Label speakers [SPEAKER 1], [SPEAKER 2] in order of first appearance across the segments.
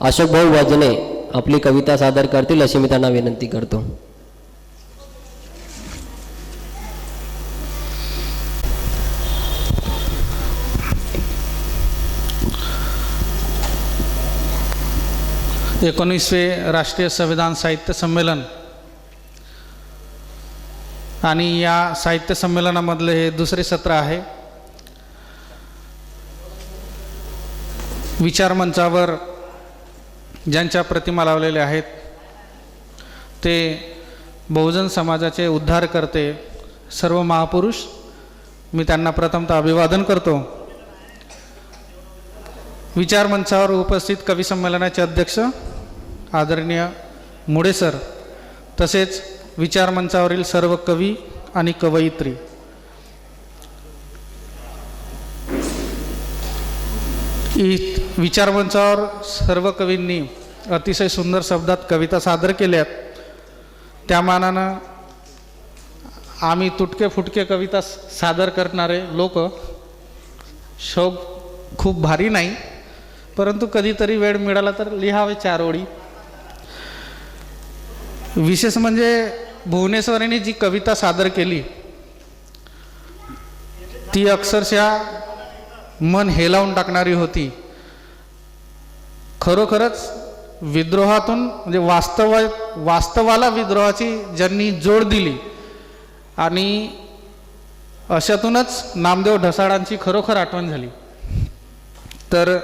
[SPEAKER 1] अशोक भाऊ वजने आपली कविता सादर करतील अशी मी त्यांना विनंती करतो.
[SPEAKER 2] एकोणीसवे राष्ट्रीय संविधान साहित्य संमेलन आणि या साहित्य संमेलनामधले हे दुसरे सत्र आहे. विचारमंचावर ज्यांच्या प्रतिमा लावलेल्या आहेत ते बहुजन समाजाचे उद्धार करते सर्व महापुरुष, मी त्यांना प्रथमतः अभिवादन करतो. विचारमंचावर उपस्थित कवी संमेलनाचे अध्यक्ष आदरणीय मुडे सर, तसेच विचारमंचावरील सर्व कवी आणि कवयित्री, विचारमंचावर सर्व कवींनी अतिशय सुंदर शब्दात कविता सादर केल्यात. त्या मानानं आम्ही तुटके फुटके कविता सादर करणारे लोक, शौक खूप भारी नाही, परंतु कधीतरी वेळ मिळाला तर लिहावे 4 ओळी. विशेष म्हणजे भुवनेश्वरींनी जी कविता सादर केली ती अक्षरशः मन हेलावून टाकणारी होती. खरोखरच विद्रोहातून म्हणजे वास्तवाला विद्रोहाची ज्यांनी जोड दिली आणि अशातूनच नामदेव ढसाळांची खरोखर आठवण झाली. तर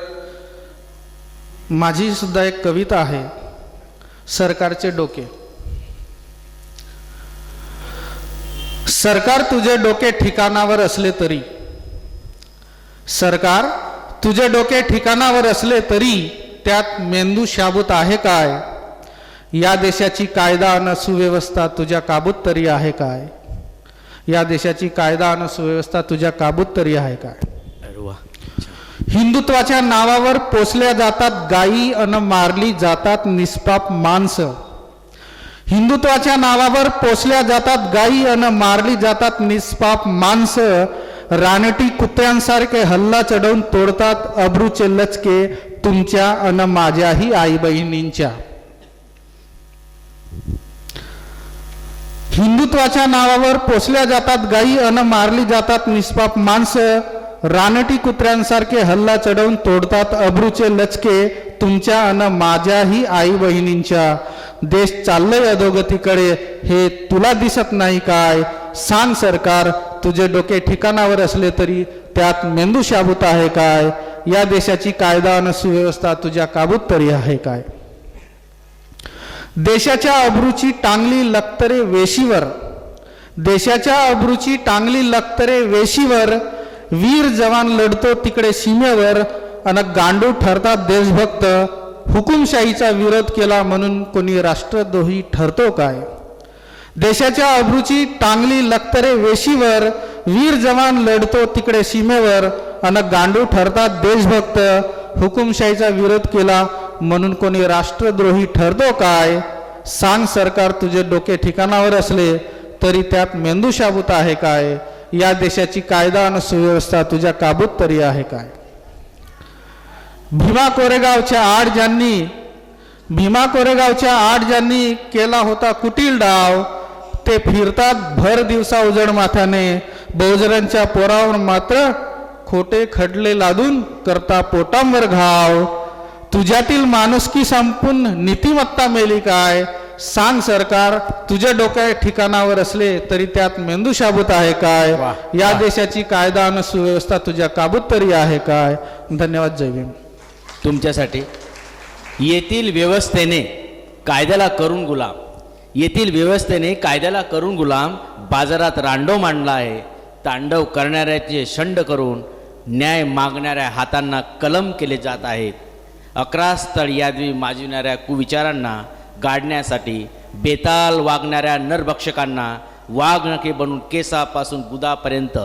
[SPEAKER 2] माझी सुद्धा एक कविता आहे, सरकारचे डोके. सरकार तुझे डोके ठिकाणावर असले तरी, सरकार तुझे डोके ठिकाणावर असले तरी त्यात मेंदू शाबूत आहे काय? या देशाची कायदा आणि सुव्यवस्था तुझ्या काबूत तरी आहे काय? या देशाची कायदा आणि सुव्यवस्था तुझ्या काबूत तरी आहे काय? हिंदुत्वाच्या नावावर पोसल्या जातात गायी अन मारली जातात निष्पाप माणसं. हिंदुत्वाच्या नावावर पोसल्या जातात गायी अन मारली जातात निष्पाप माणसं. रानटी कुत्र्यांसारखे हल्ला चढवून तोडतात अब्रूचे लचके तुमच्या अन माझ्याही आई बहिणींच्या. हिंदुत्वाच्या नावावर पोसल्या जातात गायी अन मारली जातात निष्पाप माणसं. रानटी कुत्र्यांसारखे हल्ला चढवून तोडतात अब्रूचे लचके तुमच्या अन माझ्याही आई बहिणींच्या. देश चाललंय अधोगतीकडे हे तुला दिसत नाही काय? सांग सरकार तुझे डोके ठिकाणावर असले तरी त्यात मेंदू शाबूत आहे काय? या देशाची कायदा आणि सुव्यवस्था तुझ्या काबूत तरी आहे काय? देशाच्या अब्रूची टांगली लक्तरे वेशीवर, देशाच्या अब्रूची टांगली लक्तरे वेशीवर. वीर जवान लढतो तिकडे सीमेवर अन गांडू ठरतात देशभक्त. हुकुमशाहीचा विरोध केला म्हणून कोणी राष्ट्रद्रोही ठरतो काय? देशाच्या अब्रूची टांगली लक्तरे वेशीवर. वीर जवान लढतो तिकडे सीमेवर अन गांडू ठरतात देशभक्त. हुकुमशाहीचा विरोध केला म्हणून कोणी राष्ट्रद्रोही ठरतो काय? सांग सरकार तुझे डोके ठिकाणावर असले तरी त्यात मेंदू शाबूत आहे काय? या देशाची कायदा आणि सुव्यवस्था तुझ्या काबूत तरी आहे काय? भीमा कोरेगावच्या आड ज्यांनी केला होता कुटील डाव. ते फिरतात भर दिवसा उजड माथ्याने. बहुजनांच्या पोरावर मात्र खोटे खडले लादून करता पोटांवर घाव. तुझ्यातील माणुसकी संपून नीतिमत्ता मेली काय? सांग सरकार तुझ्या डोक्या ठिकाणावर असले तरी त्यात मेंदू शाबूत आहे काय? या देशाची कायदा आणि सुव्यवस्था तुझ्या काबूत तरी आहे काय? धन्यवाद. जय भीम.
[SPEAKER 3] तुमच्यासाठी येथील व्यवस्थेने कायद्याला करून गुलाम, येथील व्यवस्थेने कायद्याला करून गुलाम. बाजारात रांडव मांडला आहे. तांडव करणाऱ्याचे शंड करून न्याय मागणाऱ्या हातांना कलम केले जात आहेत. 11 स्थळ यादवी माजविणाऱ्या कुविचारांना गाडण्यासाठी बेताल वागणाऱ्या नरभक्षकांना वाघनखे बनून केसापासून गुदापर्यंत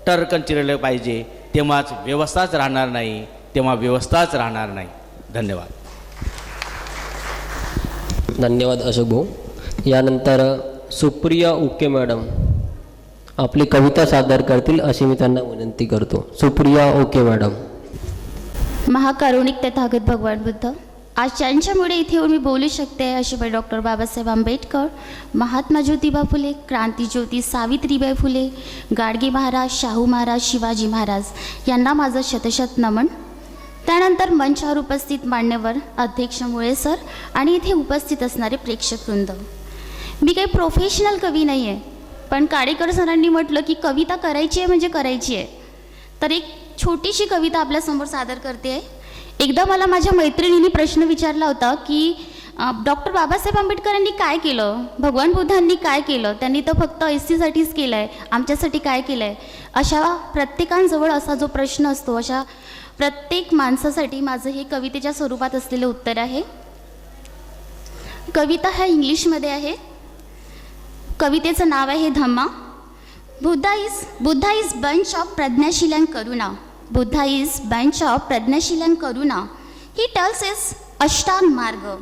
[SPEAKER 3] टरकन चिरले पाहिजे. तेव्हाच व्यवस्थाच राहणार नाही, तेव्हा व्यवस्थाच राहणार नाही. धन्यवाद.
[SPEAKER 1] धन्यवाद अशोक भाऊ. यानंतर सुप्रिया उके मॅडम आपली कविता सादर करतील अशी मी त्यांना विनंती करतो. सुप्रिया उके मॅडम.
[SPEAKER 4] महाकारुणिक तथागत भगवान बुद्ध आज ज्यांच्यामुळे इथे येऊन मी बोलू शकते असे डॉक्टर बाबासाहेब आंबेडकर, महात्मा ज्योतिबा फुले, क्रांतीज्योती सावित्रीबाई फुले, गाडगे महाराज, शाहू महाराज, शिवाजी महाराज यांना माझं शतशत नमन. त्यानंतर मंचावर उपस्थित मान्यवर अध्यक्ष मुळे सर आणि इथे उपस्थित असणारे प्रेक्षकवृंद. मी काही प्रोफेशनल कवी नाही आहे, पण काडेकर सरांनी म्हटलं की कविता करायची आहे म्हणजे करायची आहे, तर एक छोटीशी कविता आपल्यासमोर सादर करते आहे. एकदा मला माझ्या मैत्रिणींनी प्रश्न विचारला होता की डॉक्टर बाबासाहेब आंबेडकरांनी काय केलं, भगवान बुद्धांनी काय केलं, त्यांनी तर फक्त SC साठीच केलं आहे, आमच्यासाठी काय केलं आहे. अशा प्रत्येकांजवळ असा जो प्रश्न असतो, अशा प्रत्येक माणसासाठी माझं हे कवितेच्या स्वरूपात असलेलं उत्तर आहे. कविता ह्या इंग्लिशमध्ये आहे. कवितेचं नाव आहे Dhamma. Buddha is bunch of prajnashil and karuna. Buddha is bunch of Pradnashil and Karuna. He tells us Ashtang Marga.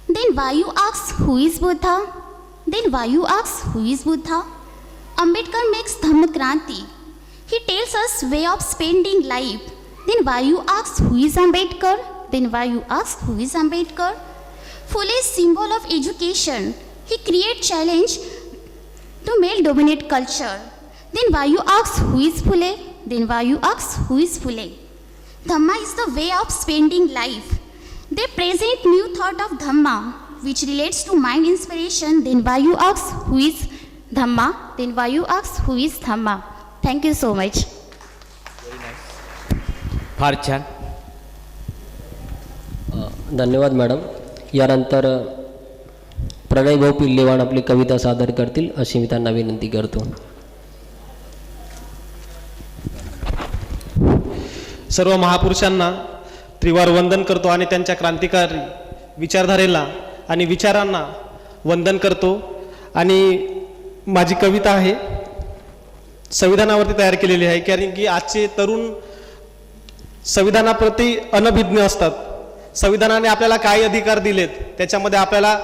[SPEAKER 4] Then why you ask who is Buddha? Ambedkar makes Dhamma Kranti. He tells us way of spending life. Then why you ask who is Ambedkar? Phule is symbol of education. He create challenge to male dominate culture. Then why you ask who is Phule? Dhamma is the way of spending life. They present new thought of Dhamma which relates to mind inspiration. Then why you ask who is Dhamma? Thank you so much.
[SPEAKER 3] फार छान.
[SPEAKER 1] धन्यवाद madam. यानंतर प्रणय भाऊ पिल्लेवाण आपली कविता सादर करतील अशी मी त्यांना विनंती करतो.
[SPEAKER 5] सर्व महापुरुषांना त्रिवार वंदन करतो आणि त्यांच्या क्रांतिकारी विचारधारेला आणि विचारांना वंदन करतो. आणि माझी कविता आहे संविधानावरती तयार केलेली आहे, कारण की आजचे तरुण संविधानाप्रती अनभिज्ञ असतात. संविधानाने आपल्याला काय अधिकार दिलेत, त्याच्यामध्ये आपल्याला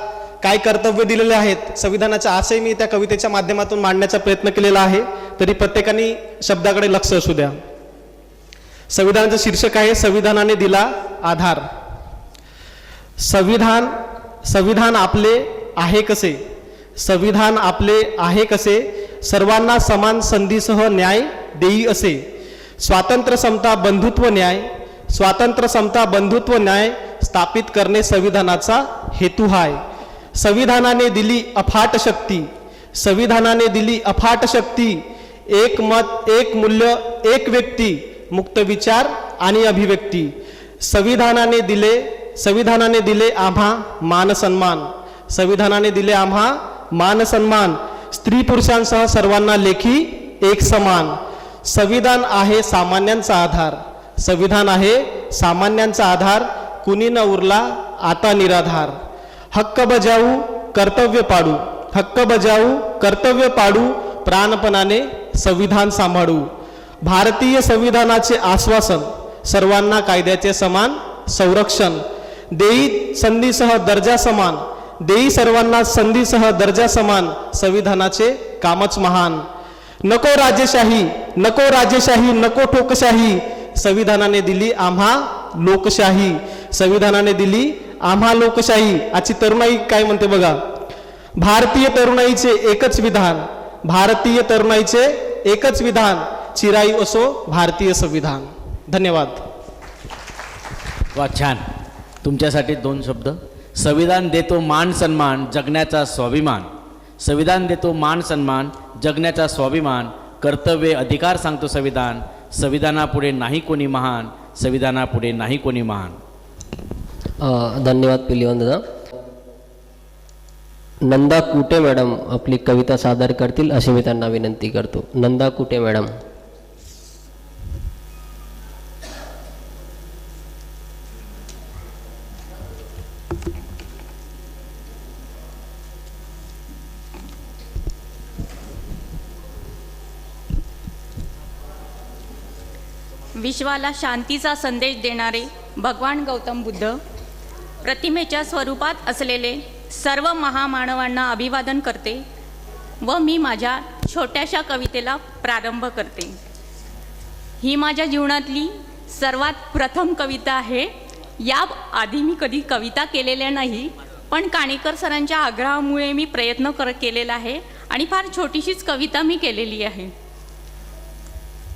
[SPEAKER 5] काय कर्तव्य दिलेले आहेत, संविधानाचा आशय मी त्या कवितेच्या माध्यमातून मांडण्याचा प्रयत्न केलेला आहे. तरी प्रत्येकाने शब्दाकडे लक्ष असू द्या. संविधानाचं शीर्षक आहे संविधानाने दिला आधार. संविधान आपले आहे कसे, संविधान आपले आहे कसे, सर्वांना समान संधीसह न्याय देई असे. स्वातंत्र्य समता बंधुत्व न्याय स्थापित करणे संविधानाचा हेतू आहे. संविधानाने दिली अफाट शक्ती, एक मत, एक मूल्य, एक व्यक्ती, मुक्त विचार आणि अभिव्यक्ती. संविधानाने दिले आम्हा मान सन्मान, स्त्री पुरुषांसह सर्वांना लेखी एक समान. संविधान आहे सामान्यांचा आधार, कुणी न उरला आता निराधार. हक्क बजावू कर्तव्य पाडू, प्राणपणाने संविधान सांभाळू. भारतीय संविधानाचे आश्वासन, सर्वांना कायद्याचे समान संरक्षण. देई सर्वांना संधीसह दर्जा समान, संविधानाचे कामच महान. नको राजेशाही, नको ठोकशाही, संविधानाने दिली आम्हा लोकशाही. आजची तरुणाई काय म्हणते बघा. भारतीय तरुणाईचे एकच विधान, चिराई असो भारतीय संविधान. धन्यवाद.
[SPEAKER 3] वा छान. तुमच्यासाठी 2 शब्द. संविधान देतो मान सन्मान, जगण्याचा स्वाभिमान. संविधान देतो मान सन्मान, जगण्याचा स्वाभिमान. कर्तव्य अधिकार सांगतो संविधान, संविधानापुढे नाही कोणी महान, संविधानापुढे नाही कोणी महान.
[SPEAKER 1] धन्यवाद पिल्लेवाण दादा. नंदा कुटे मॅडम आपली कविता सादर करतील अशी मी त्यांना विनंती करतो. नंदा कुटे मॅडम.
[SPEAKER 6] विश्वाला शांतीचा संदेश देणारे भगवान गौतम बुद्ध, प्रतिमेच्या स्वरूपात असलेले सर्व महामानवांना अभिवादन करते व मी माझ्या छोट्याशा कवितेला प्रारंभ करते. ही माझ्या जीवनातली सर्वात प्रथम कविता आहे. या आधी मी कधी कविता केलेल्या नाही, पण काणेकर सरांच्या आग्रहामुळे मी प्रयत्न केलेला आहे आणि फार छोटीशीच कविता मी केलेली आहे.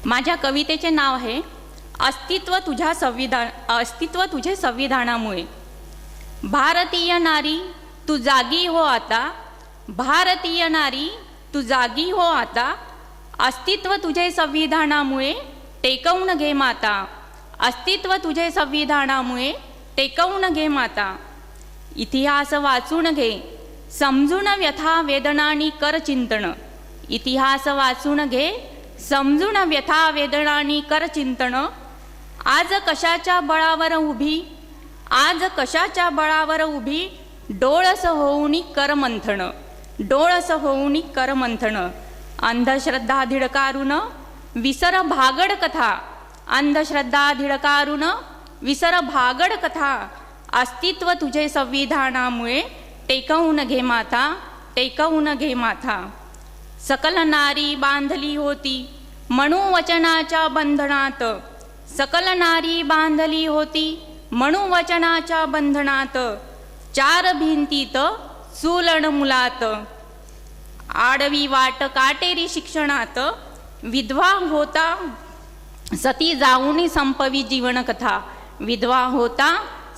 [SPEAKER 6] माझ्या कवितेचे नाव आहे अस्तित्व तुझे संविधानामुळे. भारतीय नारी तू जागी हो आता, भारतीय नारी तू जागी हो आता, अस्तित्व तुझे संविधानामुळे टेकवून घे माता, अस्तित्व तुझे संविधानामुळे टेकवून घे माता. इतिहास वाचून घे, समजून व्यथा वेदनानी कर चिंतन, इतिहास वाचून घे, समजून व्यथा वेदनानी कर चिंतन. आज कशाच्या बळावर उभी, आज कशाच्या बळावर उभी, डोळस होऊनी कर मंथन, डोळस होऊनी कर मंथन. अंधश्रद्धा धिडकारून विसर भागड कथा, अंधश्रद्धा धिडकारून विसर भागड कथा, अस्तित्व तुझे संविधानामुळे टेकवून घे माता, टेकवून घे माता. सकल नारी बांधली होती म्हणू वचनाच्या बंधनात, सकल नारी बांधली होती म्हणू वचनाच्या बंधनात. चार भिंतीत चूलन मुलात, आडवी वाट काटेरी शिक्षणात. विधवा होता सती जाऊनी संपवी जीवन कथा, विधवा होता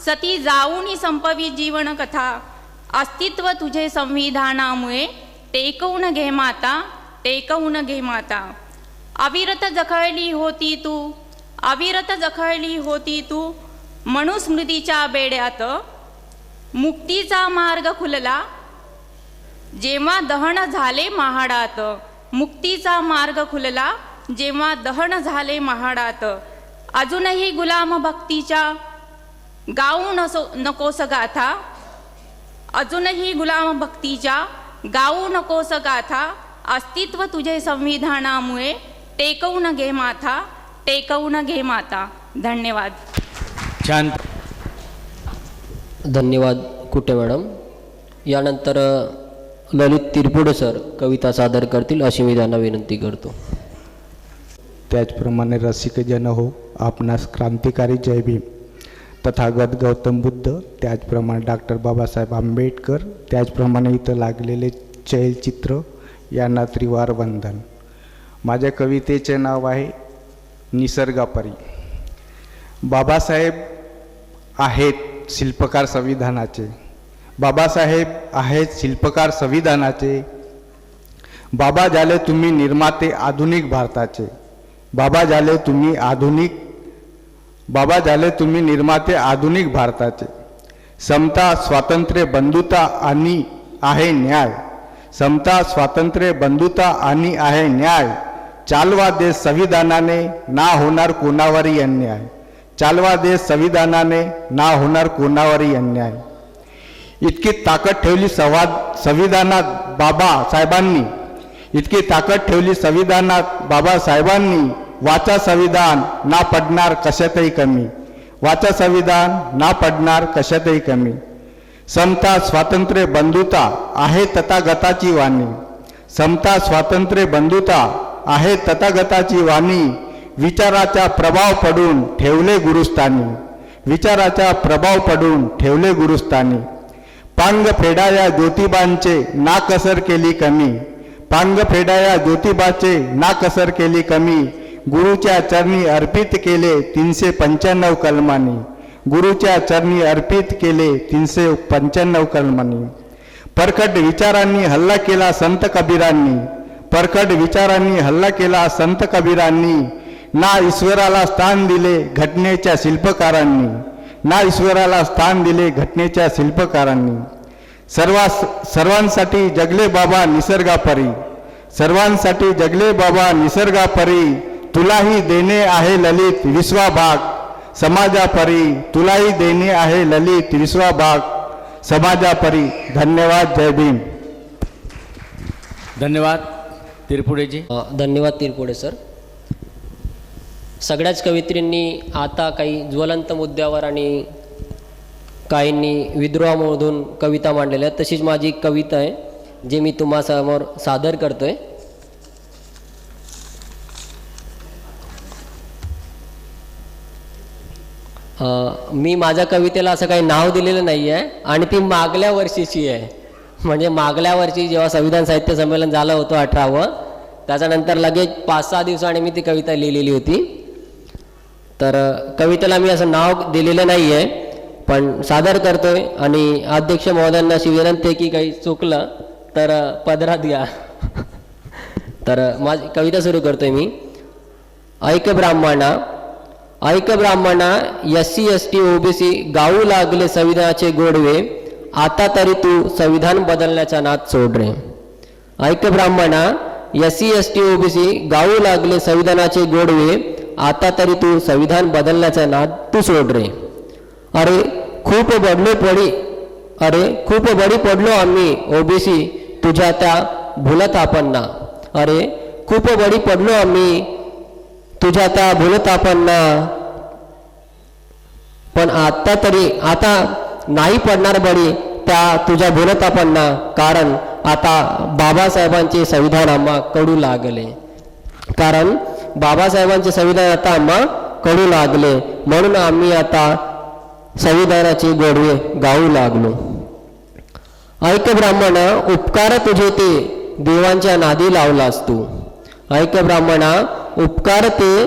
[SPEAKER 6] सती जाऊनी संपवी जीवन कथा. अस्तित्व तुझे संविधानामुळे टेकवून घे माता, टेकवून घे माता. अविरत जखळली होती तू, अविरत जखळली होती तू मनुस्मृतीच्या बेड्यात. मुक्तीचा मार्ग खुलला जेव्हा दहन झाले महाडात, मुक्तीचा मार्ग खुलला जेव्हा दहन झाले महाडात. अजूनही गुलाम भक्तीच्या गाऊ नकोस गाथा, अजूनही गुलाम भक्तीच्या गाऊ नकोस गाथा. अस्तित्व तुझे संविधानामुळे टेकवून घे माता, टेकवून घे माता. धन्यवाद.
[SPEAKER 3] छान.
[SPEAKER 1] धन्यवाद कुटे मॅडम. यानंतर ललित तिरपुडे सर कविता सादर करतील अशी मी त्यांना विनंती करतो.
[SPEAKER 7] त्याचप्रमाणे रसिकजन हो, आपणास क्रांतिकारी जय भीम. तथागत गौतम बुद्ध, त्याचप्रमाणे डॉक्टर बाबासाहेब आंबेडकर, त्याचप्रमाणे इथं लागलेले चैलचित्र यांना त्रिवार वंदन. माझ्या कवितेचे नाव आहे निसर्गापरी. बाबासाहेब आहेत शिल्पकार संविधानाचे, बाबासाहेब आहेत शिल्पकार संविधानाचे. बाबा झाले तुम्ही निर्माते आधुनिक भारताचे, बाबा झाले तुम्ही आधुनिक, बाबा झाले तुम्ही निर्माते आधुनिक भारताचे. समता स्वातंत्र्य बंधुता आणि आहे न्याय, समता स्वातंत्र्य बंधुता आणि आहे न्याय. चालवा देश संविधानाने, ना होणार कोणावरही अन्याय. चालवा देश संविधानाने, ना होणार कोणावरही अन्याय. इतकी ताकद ठेवली संविधानात बाबासाहेबांनी, इतकी ताकद ठेवली संविधानात बाबासाहेबांनी. वाचा संविधान, ना पडणार कशातही कमी, वाचा संविधान, ना पडणार कशातही कमी. समता स्वातंत्र्य बंधुता आहे तथागताची वाणी, समता स्वातंत्र्य बंधुता आहे तथागताची वाणी. विचाराचा प्रभाव पडून ठेवले गुरुस्थानी, विचाराचा प्रभाव पडून ठेवले गुरुस्थानी. पांग फेडाया ज्योतिबांचे ना कसर केली कमी, पांग फेडाया ज्योतिबाचे ना कसर केली कमी. गुरुच्या चरणी अर्पित केले 395 कलमानी, गुरुच्या चरणी अर्पित केले 395 कलमानी. परखड विचारांनी हल्ला केला संत कबीरांनी, परखड विचारांनी हल्ला केला संत कबीरांनी. ना ईश्वराला स्थान दिले घटनेच्या शिल्पकारांनी, ना ईश्वराला स्थान दिले घटनेच्या शिल्पकारांनी. सर्वांसाठी जगले बाबा निसर्गापरी, सर्वांसाठी जगले बाबा निसर्गापरी. तुलाही देणे आहे ललित विश्वाभाग समाजापरी, तुलाही देणे आहे ललित विश्वाभाग समाजापरी. धन्यवाद. जय भीम.
[SPEAKER 3] धन्यवाद तिरपुडेजी.
[SPEAKER 1] धन्यवाद तिरपुडे सर. सगळ्याच कवयित्रींनी आता काही ज्वलंत मुद्द्यावर आणि काहींनी विद्रोहामधून कविता मांडलेल्या आहेत. तशीच माझी एक कविता आहे जे मी तुम्हासमोर सादर करतोय. मी माझ्या कवितेला असं काही नाव दिलेलं नाही आहे आणि ती मागल्या वर्षीची आहे. म्हणजे मागल्या वर्षी जेव्हा संविधान साहित्य संमेलन झालं होतं 18वं, त्याच्यानंतर लगेच 5-6 दिवसांनी मी ती कविता लिहिलेली होती. तर कवितेला मी असं नाव दिलेलं नाही आहे, पण सादर करतोय. आणि अध्यक्ष महोदयांना अशी विनंती आहे की काही चुकलं तर पदरात घ्या. तर माझी कविता सुरू करतोय मी. ऐक ब्राह्मणा, ऐक ब्राह्मणा, SC ST OBC गाऊ लागले संविधानाचे गोडवे, आता तरी तू संविधान बदलण्याचा नाद सोड रे. ऐक ब्राह्मणा, SC ST OBC गाऊ लागले संविधानाचे गोडवे, आता तरी तू संविधान बदलण्याचा नाद तू सोड रे. अरे खूप बडी पडलो आम्ही OBC तुझ्या त्या भूलथापांना. अरे खूप बडी पडलो आम्ही तुझ्या त्या भूलथापांना, पण आता नाही पडणार बडी त्या तुझ्या भूलथापांना, कारण आता बाबासाहेबांचे संविधान आम्हा कडू लागले. कारण बाबासाहेबांचे संविधान आता आम्हा कडू लागले, म्हणून आम्ही आता संविधानाचे गोडवे गाऊ लागलो. ऐक ब्राह्मणा, उपकार तुझे ते देवांच्या नादी लावलास तू. ऐक ब्राह्मणा, उपकार ते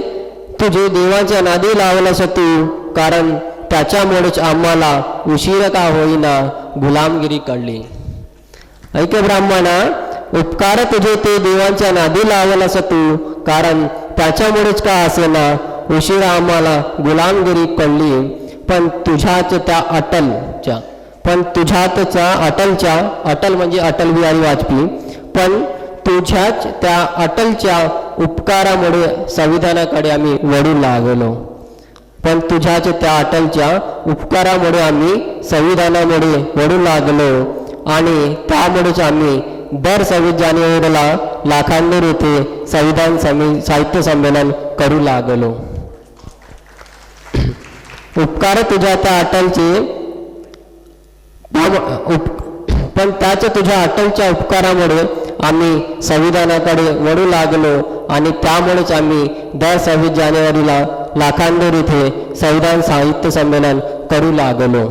[SPEAKER 1] तुझे देवांच्या नादी लावलास तू, कारण त्याच्यामुळेच आम्हाला उशीर का होईना गुलामगिरी कळली. ऐक ब्राह्मणा, उपकार तुझे ते देवांच्या नादी लावलास तू, कारण त्याच्यामुळेच का असेना उशीर आम्हाला गुलामगिरी कळली. पण तुझ्याच त्या अटल म्हणजे अटल बिहारी वाजपेयी, पण तुझ्याच त्या अटलच्या उपकारामुळे संविधानाकडे आम्ही वळू लागलो. पण तुझ्याच त्या अटलच्या उपकारामुळे आम्ही संविधानामुळे वळू लागलो, आणि त्यामुळेच आम्ही दर 26 जानेवारीला लाखांदूर येथे संविधान साहित्य संमेलन करू लागलो. उपकार तुझ्या त्या अटलचे, पण त्याच तुझ्या अटलच्या उपकारामुळे आम्ही संविधानाकडे वळू लागलो, आणि त्यामुळेच आम्ही दर 26 जानेवारीला लाखांदूर इथे संविधान साहित्य संमेलन करू लागलो.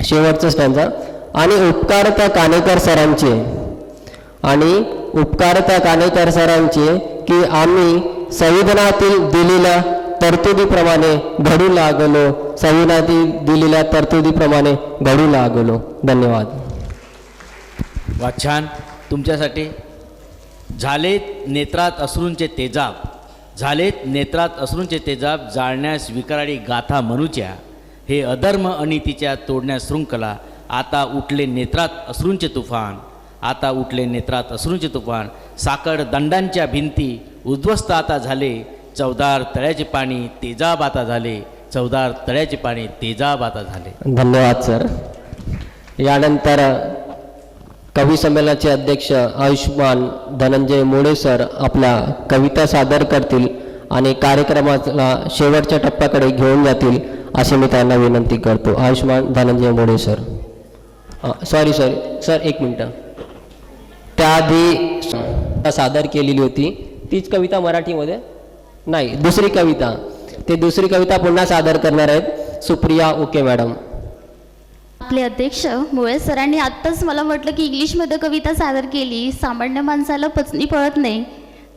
[SPEAKER 1] शेवटचं स्टँजा. आणि उपकार त्या कानेकर सरांचे की आम्ही संविधानातील दिलेल्या तरतुदीप्रमाणे घडू लागलो, संविधानातील दिलेल्या तरतुदीप्रमाणे घडू लागलो. धन्यवाद.
[SPEAKER 3] वा, छान. तुमच्यासाठी झालेत नेत्रात अश्रूंचे तेजाब, जाळण्यास विकराळी गाथा मनुच्या, हे अधर्म अनितीच्या तोडण्यास शृंखला, आता उठले नेत्रात अश्रूंचे तुफान, साकड दंडांच्या भिंती उद्ध्वस्त आता झाले, चवदार तळ्याचे पाणी तेजाब आता झाले.
[SPEAKER 1] धन्यवाद सर. यानंतर कवी संमेलनाचे अध्यक्ष आयुष्मान धनंजय मोडे सर आपल्या कविता सादर करतील आणि कार्यक्रमाला शेवटच्या टप्प्याकडे घेऊन जातील असे मी त्यांना विनंती करतो. आयुष्मान धनंजय मोडे सर. सॉरी सर, एक मिनटं. त्याआधी सादर केलेली होती तीच कविता मराठीमध्ये नाही, दुसरी कविता पुन्हा सादर करणार आहेत सुप्रिया ओके मॅडम.
[SPEAKER 4] आपले अध्यक्ष मुळे सरांनी आत्ताच मला म्हटलं की इंग्लिशमध्ये कविता सादर केली, सामान्य माणसाला पचनी पळत नाही,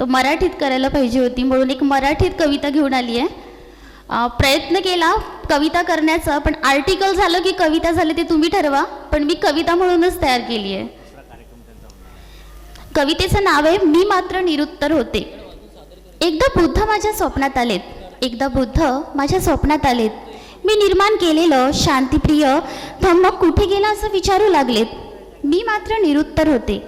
[SPEAKER 4] तो मराठीत करायला पाहिजे होती, म्हणून एक मराठीत कविता घेऊन आली आहे. प्रयत्न केला कविता करण्याचा, पण आर्टिकल झालं की कविता झाली ते तुम्ही ठरवा, पण मी कविता म्हणूनच तयार केली आहे. कवितेचं नाव आहे मी मात्र निरुत्तर होते. एकदा बुद्ध माझ्या स्वप्नात आलेत, मी निर्माण केलेलं शांतिप्रिय धम्म कुठे गेला असं विचारू लागलेत. मी मात्र निरुत्तर होते.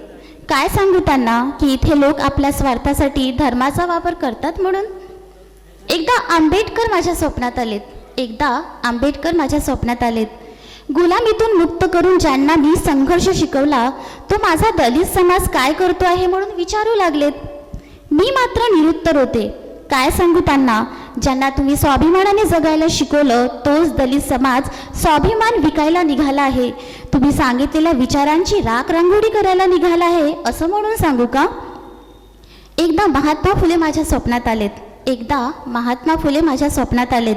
[SPEAKER 4] काय सांगू त्यांना की इथे लोक आपल्या स्वार्थासाठी धर्माचा वापर करतात म्हणून. एकदा आंबेडकर माझ्या स्वप्नात आलेत. गुलामीतून मुक्त करून ज्यांना मी संघर्ष शिकवला तो माझा दलित समाज काय करतो आहे म्हणून विचारू लागलेत. मी मात्र निरुत्तर होते. काय सांगू त्यांना ज्यांना तुम्ही स्वाभिमानाने जगायला शिकवलं तोच दलित समाज स्वाभिमान विकायला निघाला आहे. तुम्ही सांगितलेल्या विचारांची राख रांगोळी करायला निघाला आहे असं म्हणून सांगू का. एकदा महात्मा फुले माझ्या स्वप्नात आलेत.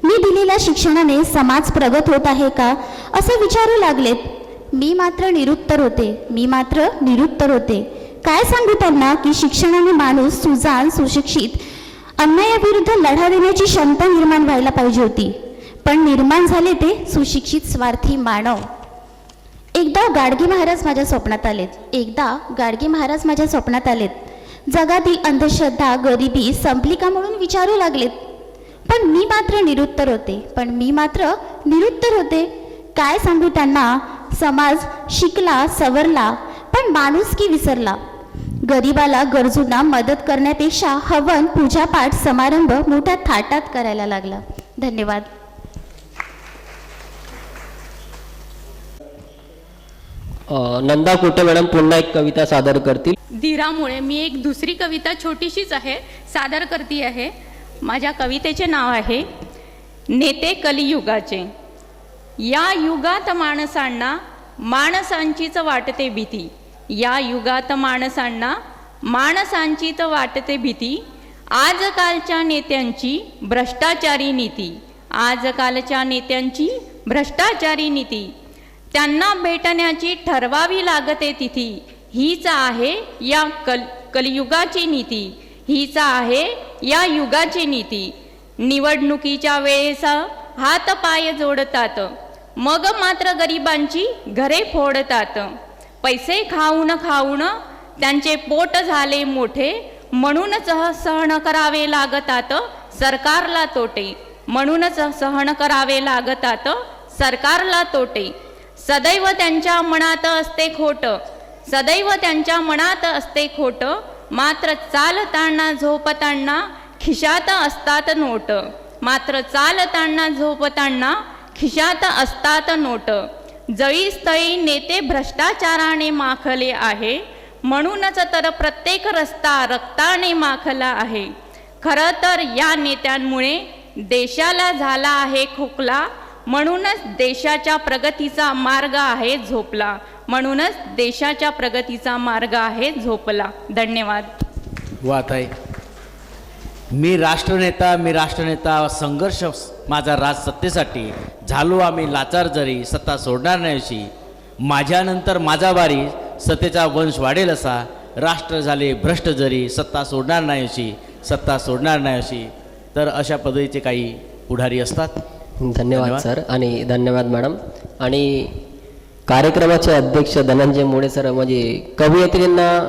[SPEAKER 4] मी दिलेल्या शिक्षणाने समाज प्रगत होत आहे का असं विचारू लागलेत. मी मात्र निरुत्तर होते. काय सांगू त्यांना की शिक्षणाने माणूस सुजाण सुशिक्षित अन्यायाविरुद्ध लढा देण्याची क्षमता निर्माण व्हायला पाहिजे होती, पण निर्माण झाले ते सुशिक्षित स्वार्थी मानव. एकदा गाडगे महाराज माझ्या स्वप्नात आलेत. जगातील अंधश्रद्धा गरिबी संपली का म्हणून विचारू लागलेत. पण मी मात्र निरुत्तर होते. काय सांगू त्यांना, समाज शिकला सवरला पण माणुसकी विसरला. गरिबाला गरजूंना मदत करण्यापेक्षा हवन पूजापाठ समारंभ मोठ्या थाटात करायला लागला. धन्यवाद.
[SPEAKER 1] नंदा कुटे मॅडम पुन्हा एक कविता सादर करतील.
[SPEAKER 6] धीरामुळे मी एक दुसरी कविता छोटीशीच आहे सादर करती आहे. माझ्या कवितेचे नाव आहे नेते कलियुगाचे. या युगात माणसांना माणसांचीच वाटते भीती. या युगात माणसांना माणसांचीच वाटते भीती. आजकालच्या नेत्यांची भ्रष्टाचारी नीती. त्यांना भेटण्याची ठरवावी लागते तिथी. हीच आहे या कलियुगाची नीती. निवडणुकीच्या वेळेस हात पाय जोडतात, मग मात्र गरिबांची घरे फोडतात. पैसे खाऊन त्यांचे पोट झाले मोठे, म्हणूनच सहन करावे लागतात सरकारला तोटे. सदैव त्यांच्या मनात असते खोट, मात्र चालताना झोपताना खिशात असतात नोट. जळीस्थळी नेते भ्रष्टाचाराने माखले आहे, म्हणूनच तर प्रत्येक रस्ता रक्ताने माखला आहे. खरं तर या नेत्यांमुळे देशाला झाला आहे खोकला, म्हणूनच देशाच्या प्रगतीचा मार्ग आहे झोपला. धन्यवाद.
[SPEAKER 3] वात आहे. मी राष्ट्रनेता संघर्ष माझा राज सत्तेसाठी. झालो आम्ही लाचार जरी सत्ता सोडणार नाही अशी. माझ्यानंतर माझा वारी सत्तेचा वंश वाढेल असा. राष्ट्र झाले भ्रष्ट जरी सत्ता सोडणार नाही अशी. तर अशा पद्धतीचे काही पुढारी असतात.
[SPEAKER 1] धन्यवाद सर आणि धन्यवाद मॅडम. आणि कार्यक्रमाचे अध्यक्ष धनंजय मुळे सर म्हणजे कवयित्रींना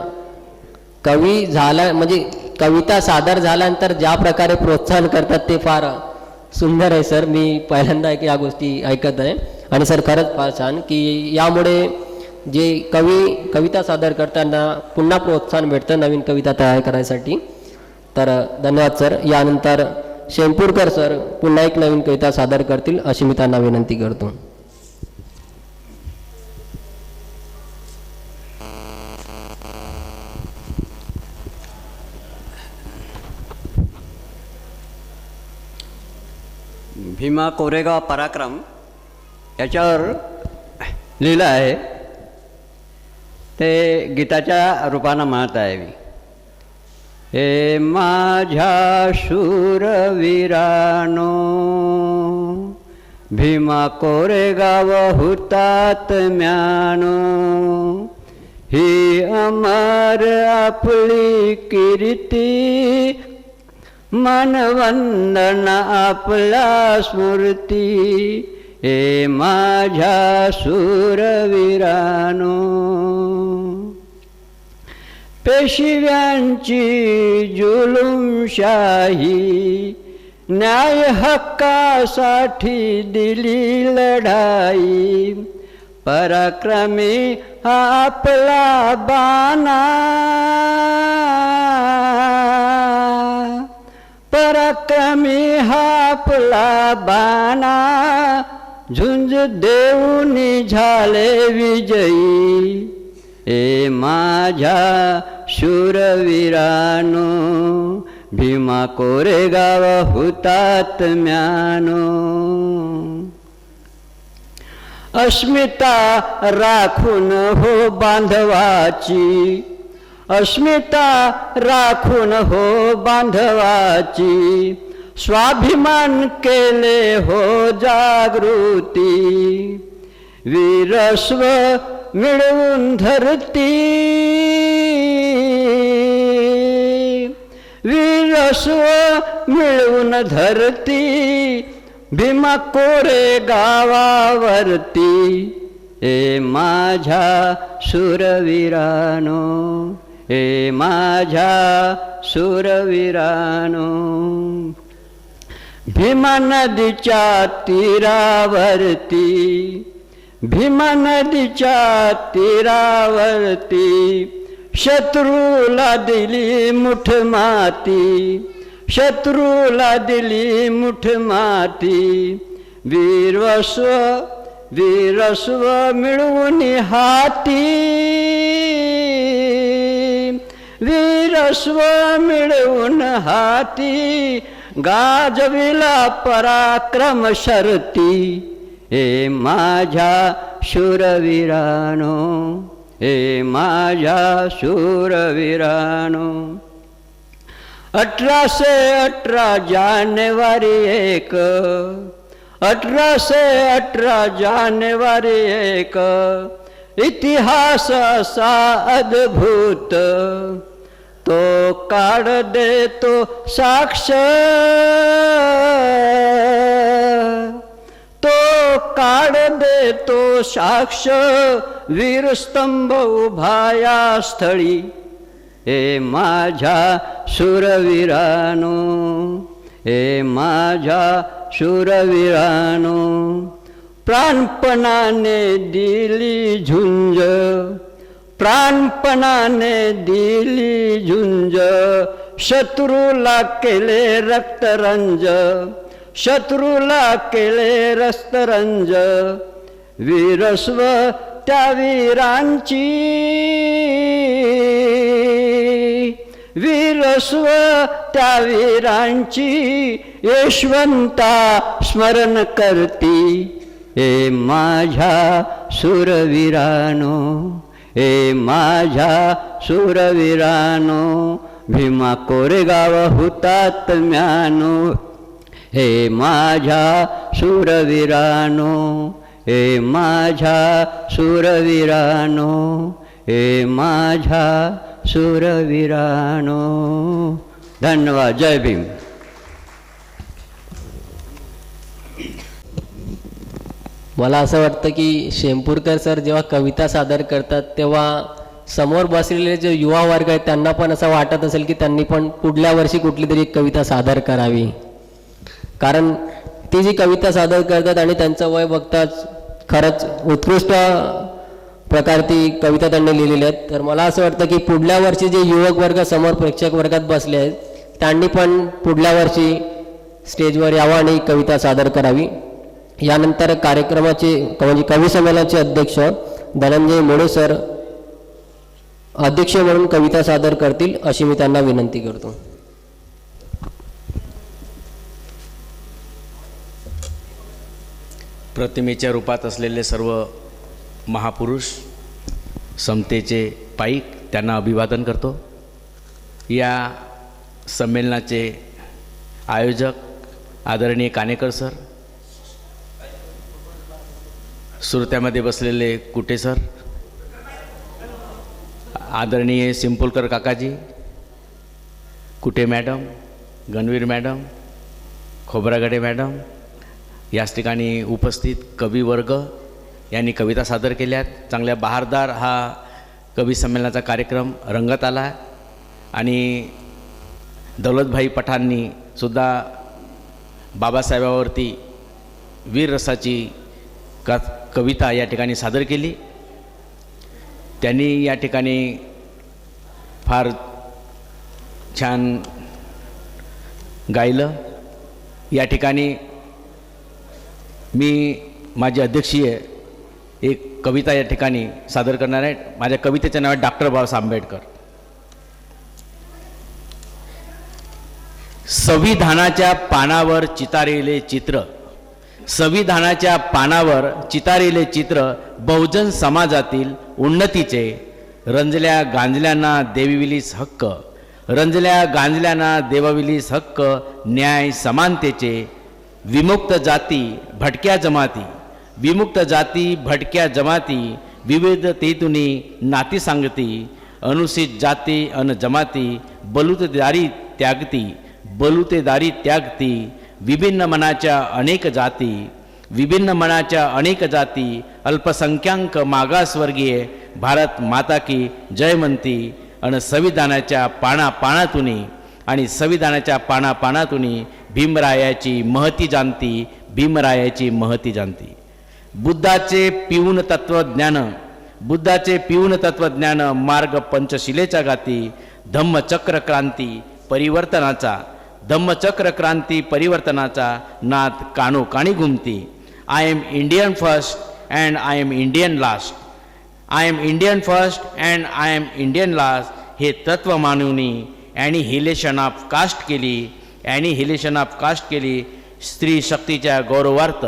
[SPEAKER 1] कविता सादर झाल्यानंतर ज्या प्रकारे प्रोत्साहन करतात ते फार सुंदर आहे सर. मी पहिल्यांदा या गोष्टी ऐकत आहे आणि सर खरंच फार छान की यामुळे जे कविता सादर करताना पुन्हा प्रोत्साहन भेटतं नवीन कविता तयार करायसाठी. तर धन्यवाद सर. यानंतर शेंपूरकर सर पुन्हा एक नवीन कविता सादर करतील अशी मी त्यांना विनंती करतो.
[SPEAKER 8] भीमा कोरेगाव पराक्रम याच्यावर लिहिलं आहे ते गीताच्या रूपानं म्हणत आहे मी. हे माझ्या शूरवीरानो, भीमा कोरेगाव हुतात्म्यानो, ही अमर आपली कीर्ती, मनवंदन आपला स्मृती. हे माझ्या शूरवीरानो, पेशव्यांची जुलुमशाही न्याय हक्कासाठी दिली लढाई. पराक्रमी हा आपला बाणा, पराक्रमी हा आपला बाणा, झुंज देऊनी झाले विजयी. हे माझ्या शूरवीरानो, भीमा कोरेगाव हुतात्म्यानो. अस्मिता राखून हो बांधवाची, अस्मिता राखून हो बांधवाची, स्वाभिमान केले हो जागृती, वीरस्व मिळवून धरती, वीरस्व मिळवून धरती, भीमा कोरे गावावरती, ए माझ्या शूरवीरानो, ए माझ्या शूरवीरानो. भीमा नदीच्या तीरावरती, भीमा नदीच्या तीरावरती, शत्रूला दिली मुठ माती, शत्रूला दिली मुठ माती, वीरस्व वीरस्व मिळवून हाती, वीरस्व मिळवून हाती, गाजविला पराक्रम शर्ती, ए माझ्या शूरवीरानो, ए माझ्या शूरवीरानो. 1818 जानेवारी 1, 1818 जानेवारी 1, इतिहास असा अद्भुत, तो काढ देतो साक्ष, तो काढ देतो साक्ष, वीरस्तंभ उभा या स्थळी, ए माझ्या शूरवीरानो, ए माझ्या शूरवीरानो. प्राणपणाने दिली झुंज, प्राणपणाने दिली झुंज, शत्रूला केले रक्तरंज, शत्रूला केले रक्तरंज, वीरस्व त्या वीरांची, वीरस्व त्या वीरांची, यशवंता स्मरण करती, ए माझ्या शूरवीरानो, ए माझ्या शूरवीरानो. भीमा कोरेगाव हुतात्म्यानो, हे माझ्या शूरवीरानो, हे माझ्या शूरवीरानो, हे माझ्या शूरवीरानो. धन्यवाद. जय भीम.
[SPEAKER 1] मला असं वाटतं की शेंपूरकर सर जेव्हा कविता सादर करतात तेव्हा समोर बसलेले जे युवा वर्ग आहेत त्यांना पण असं वाटत असेल की त्यांनी पण पुढल्या वर्षी कुठली तरी एक कविता सादर करावी, कारण ती जी कविता सादर करतात आणि त्यांचं वय बघताच खरंच उत्कृष्ट प्रकारची कविता त्यांनी लिहिलेली आहेत. तर मला असं वाटतं की पुढल्या वर्षी जे युवक वर्ग समोर प्रेक्षक वर्गात बसले आहेत त्यांनी पण पुढल्या वर्षी स्टेजवर यावं आणि कविता सादर करावी. यानंतर कार्यक्रमाचे म्हणजे कवी संमेलनाचे अध्यक्ष धनंजय मोडे सर अध्यक्ष म्हणून कविता सादर करतील अशी मी त्यांना विनंती करतो.
[SPEAKER 3] प्रतिमेच्या रूपात असलेले सर्व महापुरुष समतेचे पाईक त्यांना अभिवादन करतो. या संमेलनाचे आयोजक आदरणीय कानेकर सर, सुरत्यामध्ये बसलेले कुटे सर, आदरणीय सिंपोलकर काकाजी, Kute madam, Ganvir madam, Khobragade madam, याच ठिकाणी उपस्थित कवी वर्ग यांनी कविता सादर केल्यात. चांगल्या बहारदार हा कवी संमेलनाचा कार्यक्रम रंगत आला आणि दौलतभाई पठाणनी सुद्धा बाबासाहेबावरती वीर रसाची कविता या ठिकाणी सादर केली. त्यांनी या ठिकाणी फार छान गायलं. या ठिकाणी मी माझी अध्यक्षीय एक कविता या ठिकाणी सादर करणार आहे. माझ्या कवितेचं नाव आहे डॉक्टर बाबासाहेब आंबेडकर. संविधानाच्या पानावर चितारलेले चित्र, संविधानाच्या पानावर चितारलेले चित्र बहुजन समाजातील उन्नतीचे, रंजल्या गांजल्यांना देविविलीस हक्क, रंजल्या गांजल्याना देवविलीस हक्क न्याय समानतेचे, विमुक्त जाती भटक्या जमाती, विमुक्त जाती भटक्या जमाती, विविधतेतुनी नाती सांगती, अनुसूचित जाती अन जमाती, बलुतेदारी त्यागती, बलुतेदारी त्यागती, विभिन्न मनाच्या अनेक जाती, विभिन्न मनाच्या अनेक जाती, अल्पसंख्याक मागासवर्गीय, भारत माता की जय म्हणती, आणि संविधानाच्या पानापानातुनी आणि संविधानाच्या पानापानातुनी भीमरायाची महती जाणती, भीमरायाची महती जाणती. बुद्धाचे पिऊन तत्वज्ञान, बुद्धाचे पिऊन तत्वज्ञान, मार्ग पंचशिलेच्या गाती, धम्मचक्र क्रांती परिवर्तनाचा, धम्मचक्र क्रांती परिवर्तनाचा नाद कानोकाणी घुमती. I am Indian first and I am Indian last, I am Indian first and I am Indian last हे तत्व मानवनी ॲनिहिलेशन ऑफ कास्ट केली, ॲनिहिलेशन ऑफ कास्ट केली. स्त्री शक्तीच्या गौरवार्थ,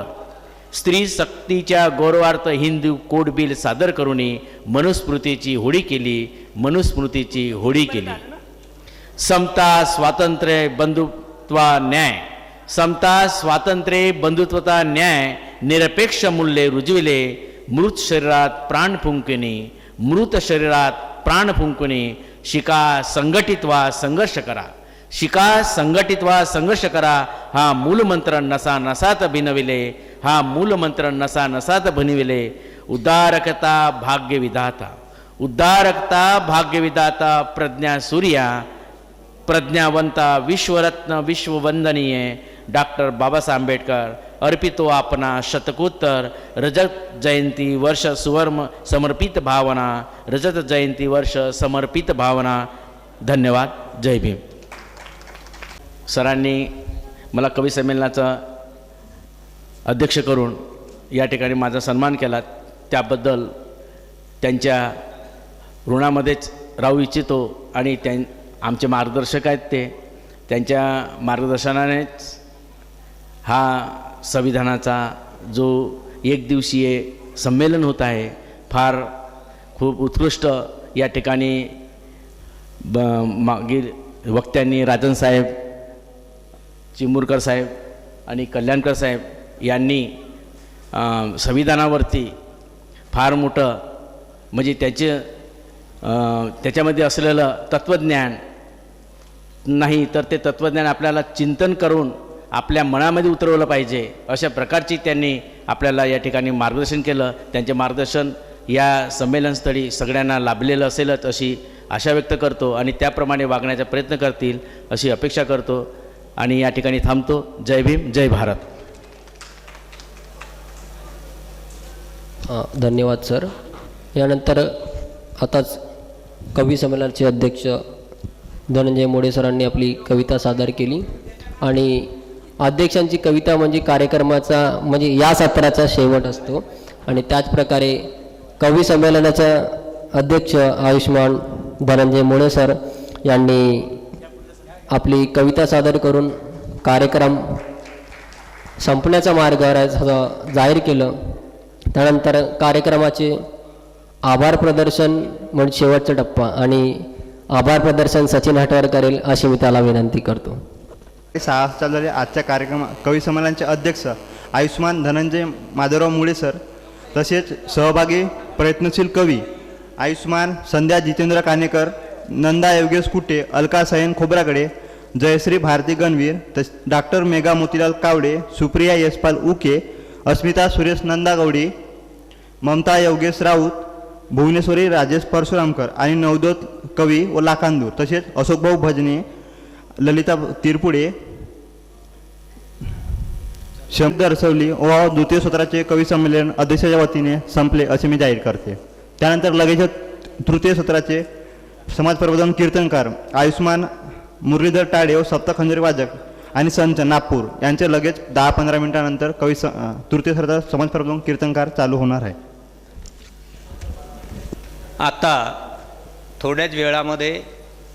[SPEAKER 3] स्त्री शक्तीच्या गौरवार्थ हिंदू कोड बिल सादर करून मनुस्मृतीची होळी केली, मनुस्मृतीची होळी केली. समता स्वातंत्र्य बंधुत्वा न्याय, समता स्वातंत्र्य बंधुत्वता न्याय, निरपेक्ष मूल्ये रुजविले, मृत शरीरात प्राण फुंकणे, मृत शरीरात प्राण फुंकणे. शिका संघटित व्हा संघर्ष करा, शिका संघटित व्हा संघर्ष करा, हा मूलमंत्र नसा नसात भिनविले, हा मूलमंत्र नसा नसात भिनविले. उदारकता भाग्यविधाता, उदारकता भाग्यविधाता, प्रज्ञा सूर्या प्रज्ञावंता, विश्वरत्न विश्ववंदनीय डॉक्टर बाबासाहेब आंबेडकर. अर्पितो आपणा शतकोत्तर रजत जयंती वर्ष सुवर्ण समर्पित भावना, रजत जयंती वर्ष समर्पित भावना. धन्यवाद. जय भीम. सरांनी मला कवी संमेलनाचं अध्यक्ष करून या ठिकाणी माझा सन्मान केला, त्याबद्दल त्यांच्या ऋणामध्येच राहू इच्छितो. आणि आमचे मार्गदर्शक आहेत ते, त्यांच्या मार्गदर्शनानेच हा संविधानाचा जो एक दिवसीय संमेलन होत आहे, फार खूप उत्कृष्ट या ठिकाणी मागील वक्त्यांनी राजनसाहेब, चिमुरकर साहेब आणि कल्याणकर साहेब यांनी संविधानावरती फार मोठं म्हणजे त्याच्यामध्ये असलेलं तत्त्वज्ञान नाही, तर ते तत्त्वज्ञान आपल्याला चिंतन करून आपल्या मनामध्ये उतरवलं पाहिजे, अशा प्रकारची त्यांनी आपल्याला या ठिकाणी मार्गदर्शन केलं. त्यांचे मार्गदर्शन या संमेलनस्थळी सगळ्यांना लाभलेलं असेलच अशी आशा व्यक्त करतो आणि त्याप्रमाणे वागण्याचा प्रयत्न करतील अशी अपेक्षा करतो आणि या ठिकाणी थांबतो. जय भीम, जय भारत.
[SPEAKER 1] धन्यवाद सर. यानंतर आताच कवी संमेलनाचे अध्यक्ष धनंजय मोडे सरांनी आपली कविता सादर केली आणि अध्यक्षांची कविता म्हणजे कार्यक्रमाचा म्हणजे या सत्राचा शेवट असतो आणि त्याचप्रकारे कवी संमेलनाचा अध्यक्ष आयुष्मान धनंजय मोडे सर यांनी आपली कविता सादर करून कार्यक्रम संपण्याचा मार्गावर जाहीर केलं. त्यानंतर कार्यक्रमाचे आभार प्रदर्शन म्हणजे शेवटचा टप्पा आणि आभार प्रदर्शन सचिन हटवार करेल अशी मी त्याला विनंती करतो.
[SPEAKER 9] 6 चाललेल्या आजच्या कार्यक्रम कवी संमेलनाचे अध्यक्ष आयुष्मान धनंजय माधवराव मुळे सर, तसेच सहभागी प्रयत्नशील कवी आयुष्मान संध्या जितेंद्र कानेकर, नंदा योगेश कुटे, अलका सयन खोब्रागडे, जयश्री भारती गणवीर, डॉक्टर मेघा मोतीलाल कावडे, सुप्रिया यशपाल उके, अस्मिता सुरेश नंदागौडी, ममता योगेश राऊत, भुवनेश्वरी राजेश परशुरामकर आणि नवदोत कवी व लाखांदूर, तसेच अशोकभाऊ भजने, ललिता तिरपुडे, शब्द रसवली व द्वितीय सत्राचे कवी संमेलन अध्यक्षाच्या वतीने संपले असे मी जाहीर करते. त्यानंतर लगेच तृतीय सत्राचे समाज प्रबोधन कीर्तनकार आयुष्मान मुरलीधर टाळे व सप्तखंजरी वाजक आणि संच नागपूर यांचे लगेच 10-15 मिनिटानंतर तृतीय सत्राचा समाज प्रबोधन कीर्तनकार चालू होणार आहे.
[SPEAKER 10] आता थोड्याच वेळामध्ये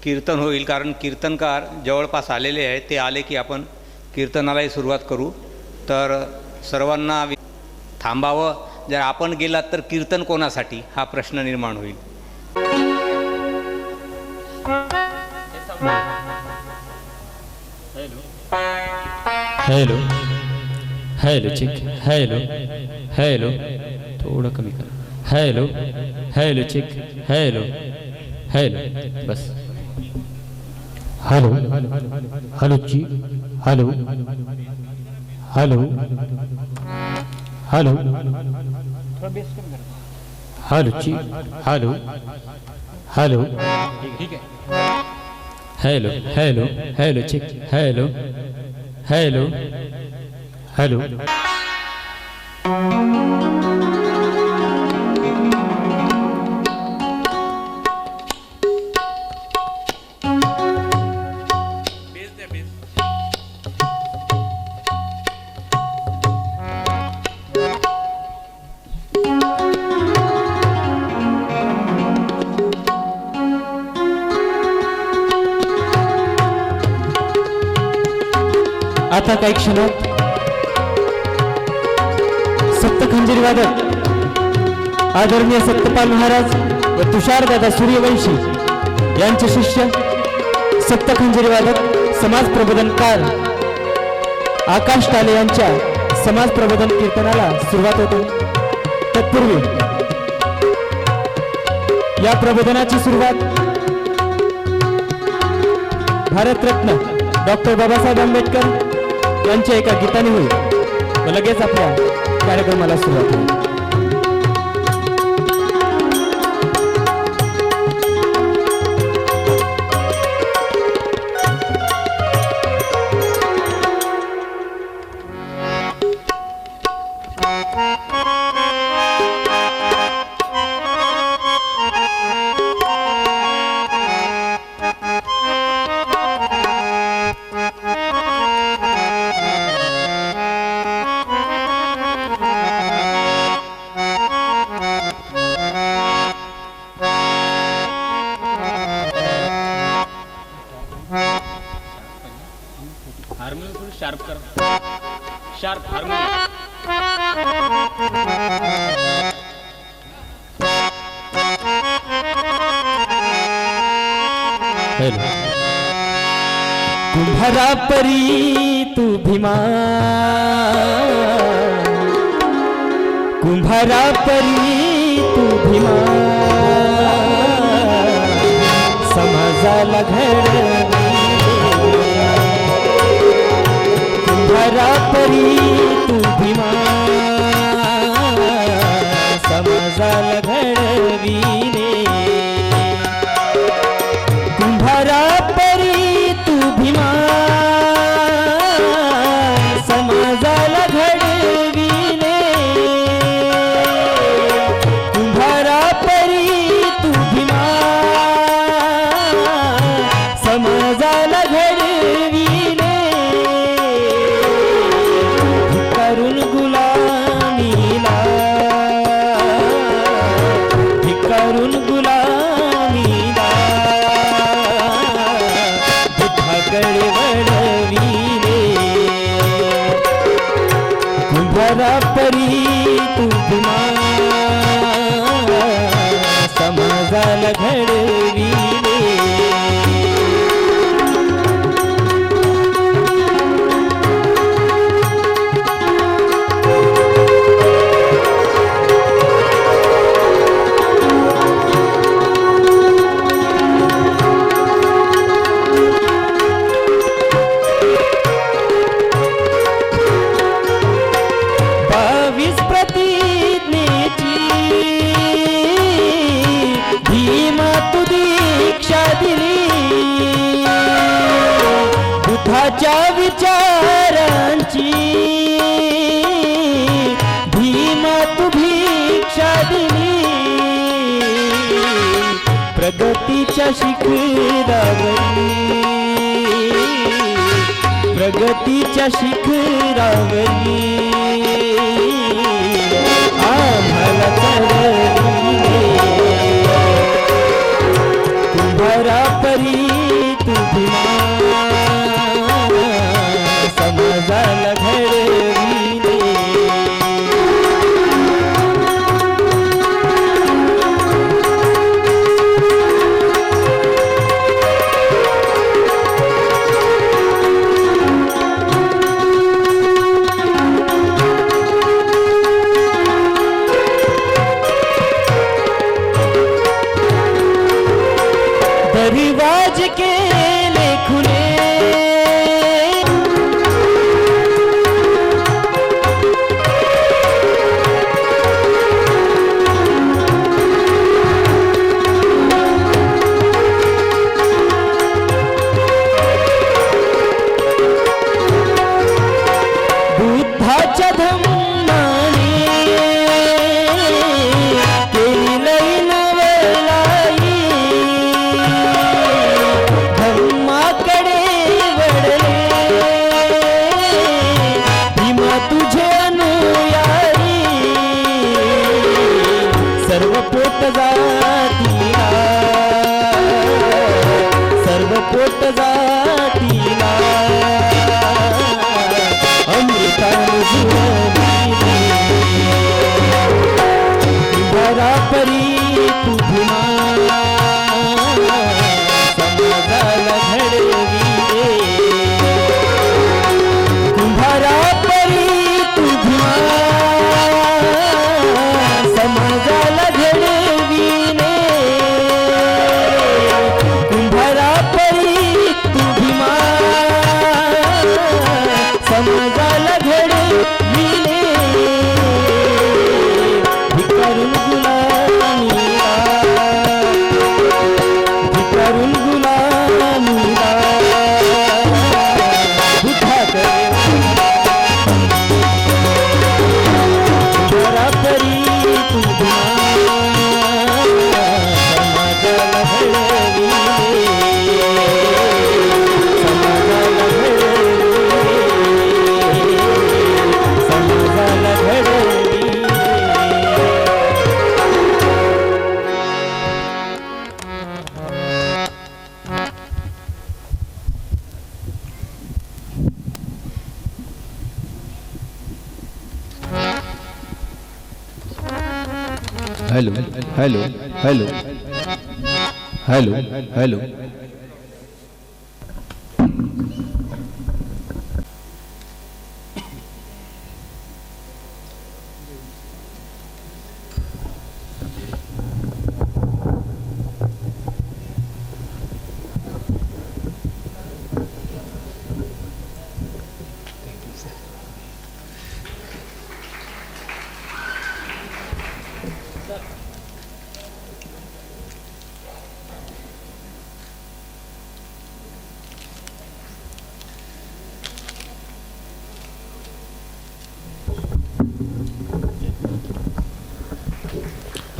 [SPEAKER 10] कीर्तन होईल, कारण कीर्तनकार जवळपास आलेले आहेत. ते आले की आपण कीर्तनालाही सुरुवात करू. तर सर्वांना थांबावं. जर आपण गेलात तर कीर्तन कोणासाठी हा प्रश्न निर्माण होईल.
[SPEAKER 11] Hello hello check hello hello थोडं कमी कर hello hello check hello hello बस हॅलो हॅलो ची हॅलो हॅलो हॅलो हॅलो ची hello hello hello hello hello check hello hello hello आता काही क्षणात सप्तखंजीर वादक आदरणीय सत्यपाल महाराज व तुषारदादा सूर्यवंशी यांचे शिष्य सप्तखंजीर वादक समाज प्रबोधनकार आकाश टाले यांच्या समाज प्रबोधन कीर्तनाला सुरुवात होते. तत्पूर्वी या प्रबोधनाची सुरुवात भारतरत्न डॉक्टर बाबासाहेब आंबेडकर यांच्या एका गीताने होईल व लगेच आपल्या कार्यक्रमाला सुरुवात होईल.
[SPEAKER 3] शार्प कर शार्प हार्मोनियम
[SPEAKER 11] कुंभारा परी तू भीमा कुंभारा परी तू भीमा समाजाला घडवी कुंभारा परी तू भीमा समाजाला घडविले कुंभारा परी तू भीमा समाजाला घडविले कुंभारा परी तू भीमा समाजाला घडविले करून गुलामीला करून गुलामीला बुद्धाकडे वळविले कुंभारा परी तू भीमा समाजाला घडविले बुद्धाच्या विचारांची भीमा तू भिक्षा दिली प्रगतीच्या शिखरावरी प्रगतीच्या शिखरावरी आम्हाला चढविले कुंभारा परी तू भीमा समाजाला घडविले रिवाज केले खुले बुद्धाच्या धम्माने केली लई नवलाई धम्माकडे वळले भीमा तुझे अनुयायी सर्व पोट जातीला सर्व पोट जातीला अमृताने जुळविले परी तू भीमा समाजाला घडविले कुंभारा परी तू भीमा समाजाला घडविले कुंभारा परी तू भीमा समाजाला घडविले भिकारून गुलामीला भिकारून गुलामीला बुद्धाकडे परी तू समाजाला घडविले समाजाला
[SPEAKER 12] hello hello hello hello hello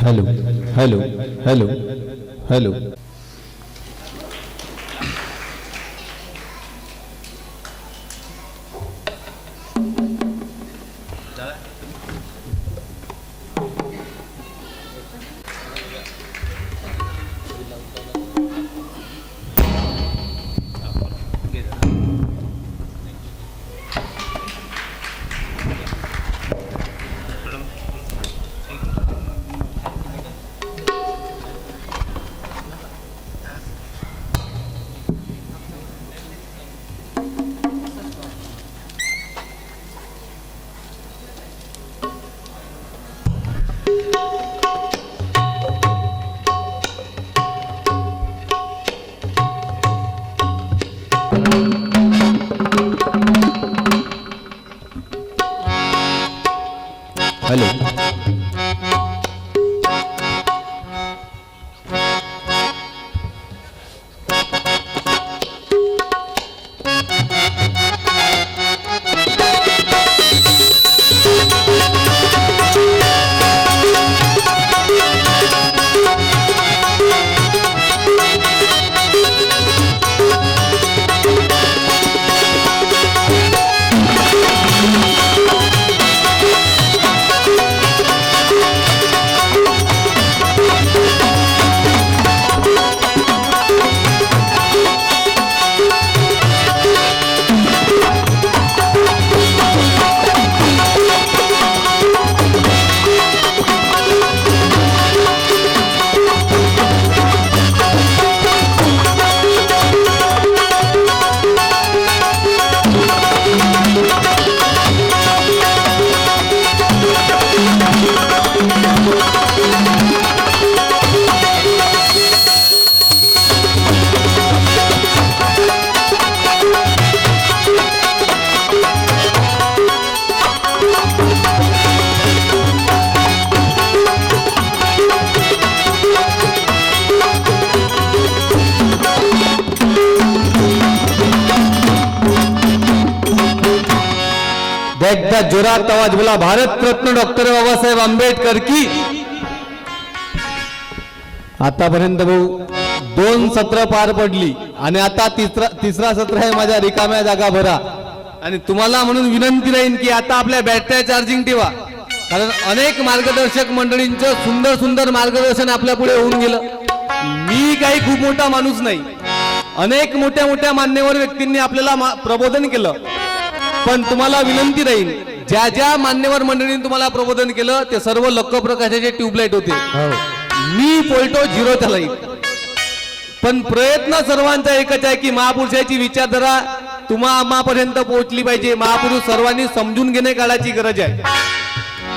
[SPEAKER 12] hello hello hello hello
[SPEAKER 13] एकदा जोरात आवाज बोला, भारत रत्न डॉक्टर बाबासाहेब आंबेडकर की. आतापर्यंत भाऊ 2 सत्र पार पडली आणि आता तिसरा सत्र आहे. माझ्या रिकाम्या जागा भरा. आणि तुम्हाला म्हणून विनंती राहील की आता आपल्या बॅटऱ्या चार्जिंग ठेवा, कारण अनेक मार्गदर्शक मंडळींचं सुंदर सुंदर मार्गदर्शन आपल्या पुढे होऊन गेलं. मी काही खूप मोठा माणूस नाही, अनेक मोठ्या मोठ्या मान्यवर व्यक्तींनी आपल्याला प्रबोधन केलं. पण तुम्हाला विनंती राहील, ज्या ज्या मान्यवर मंडळींनी तुम्हाला प्रबोधन केलं ते सर्व लक्क प्रकाशाचे ट्यूबलाईट होते. मी पोल्टो 0चा लाईट. पण प्रयत्न सर्वांचा एकच आहे की महापुरुषाची विचारधारा आम्हापर्यंत पोहोचली पाहिजे. महापुरुष सर्वांनी समजून घेणे काळाची गरज आहे.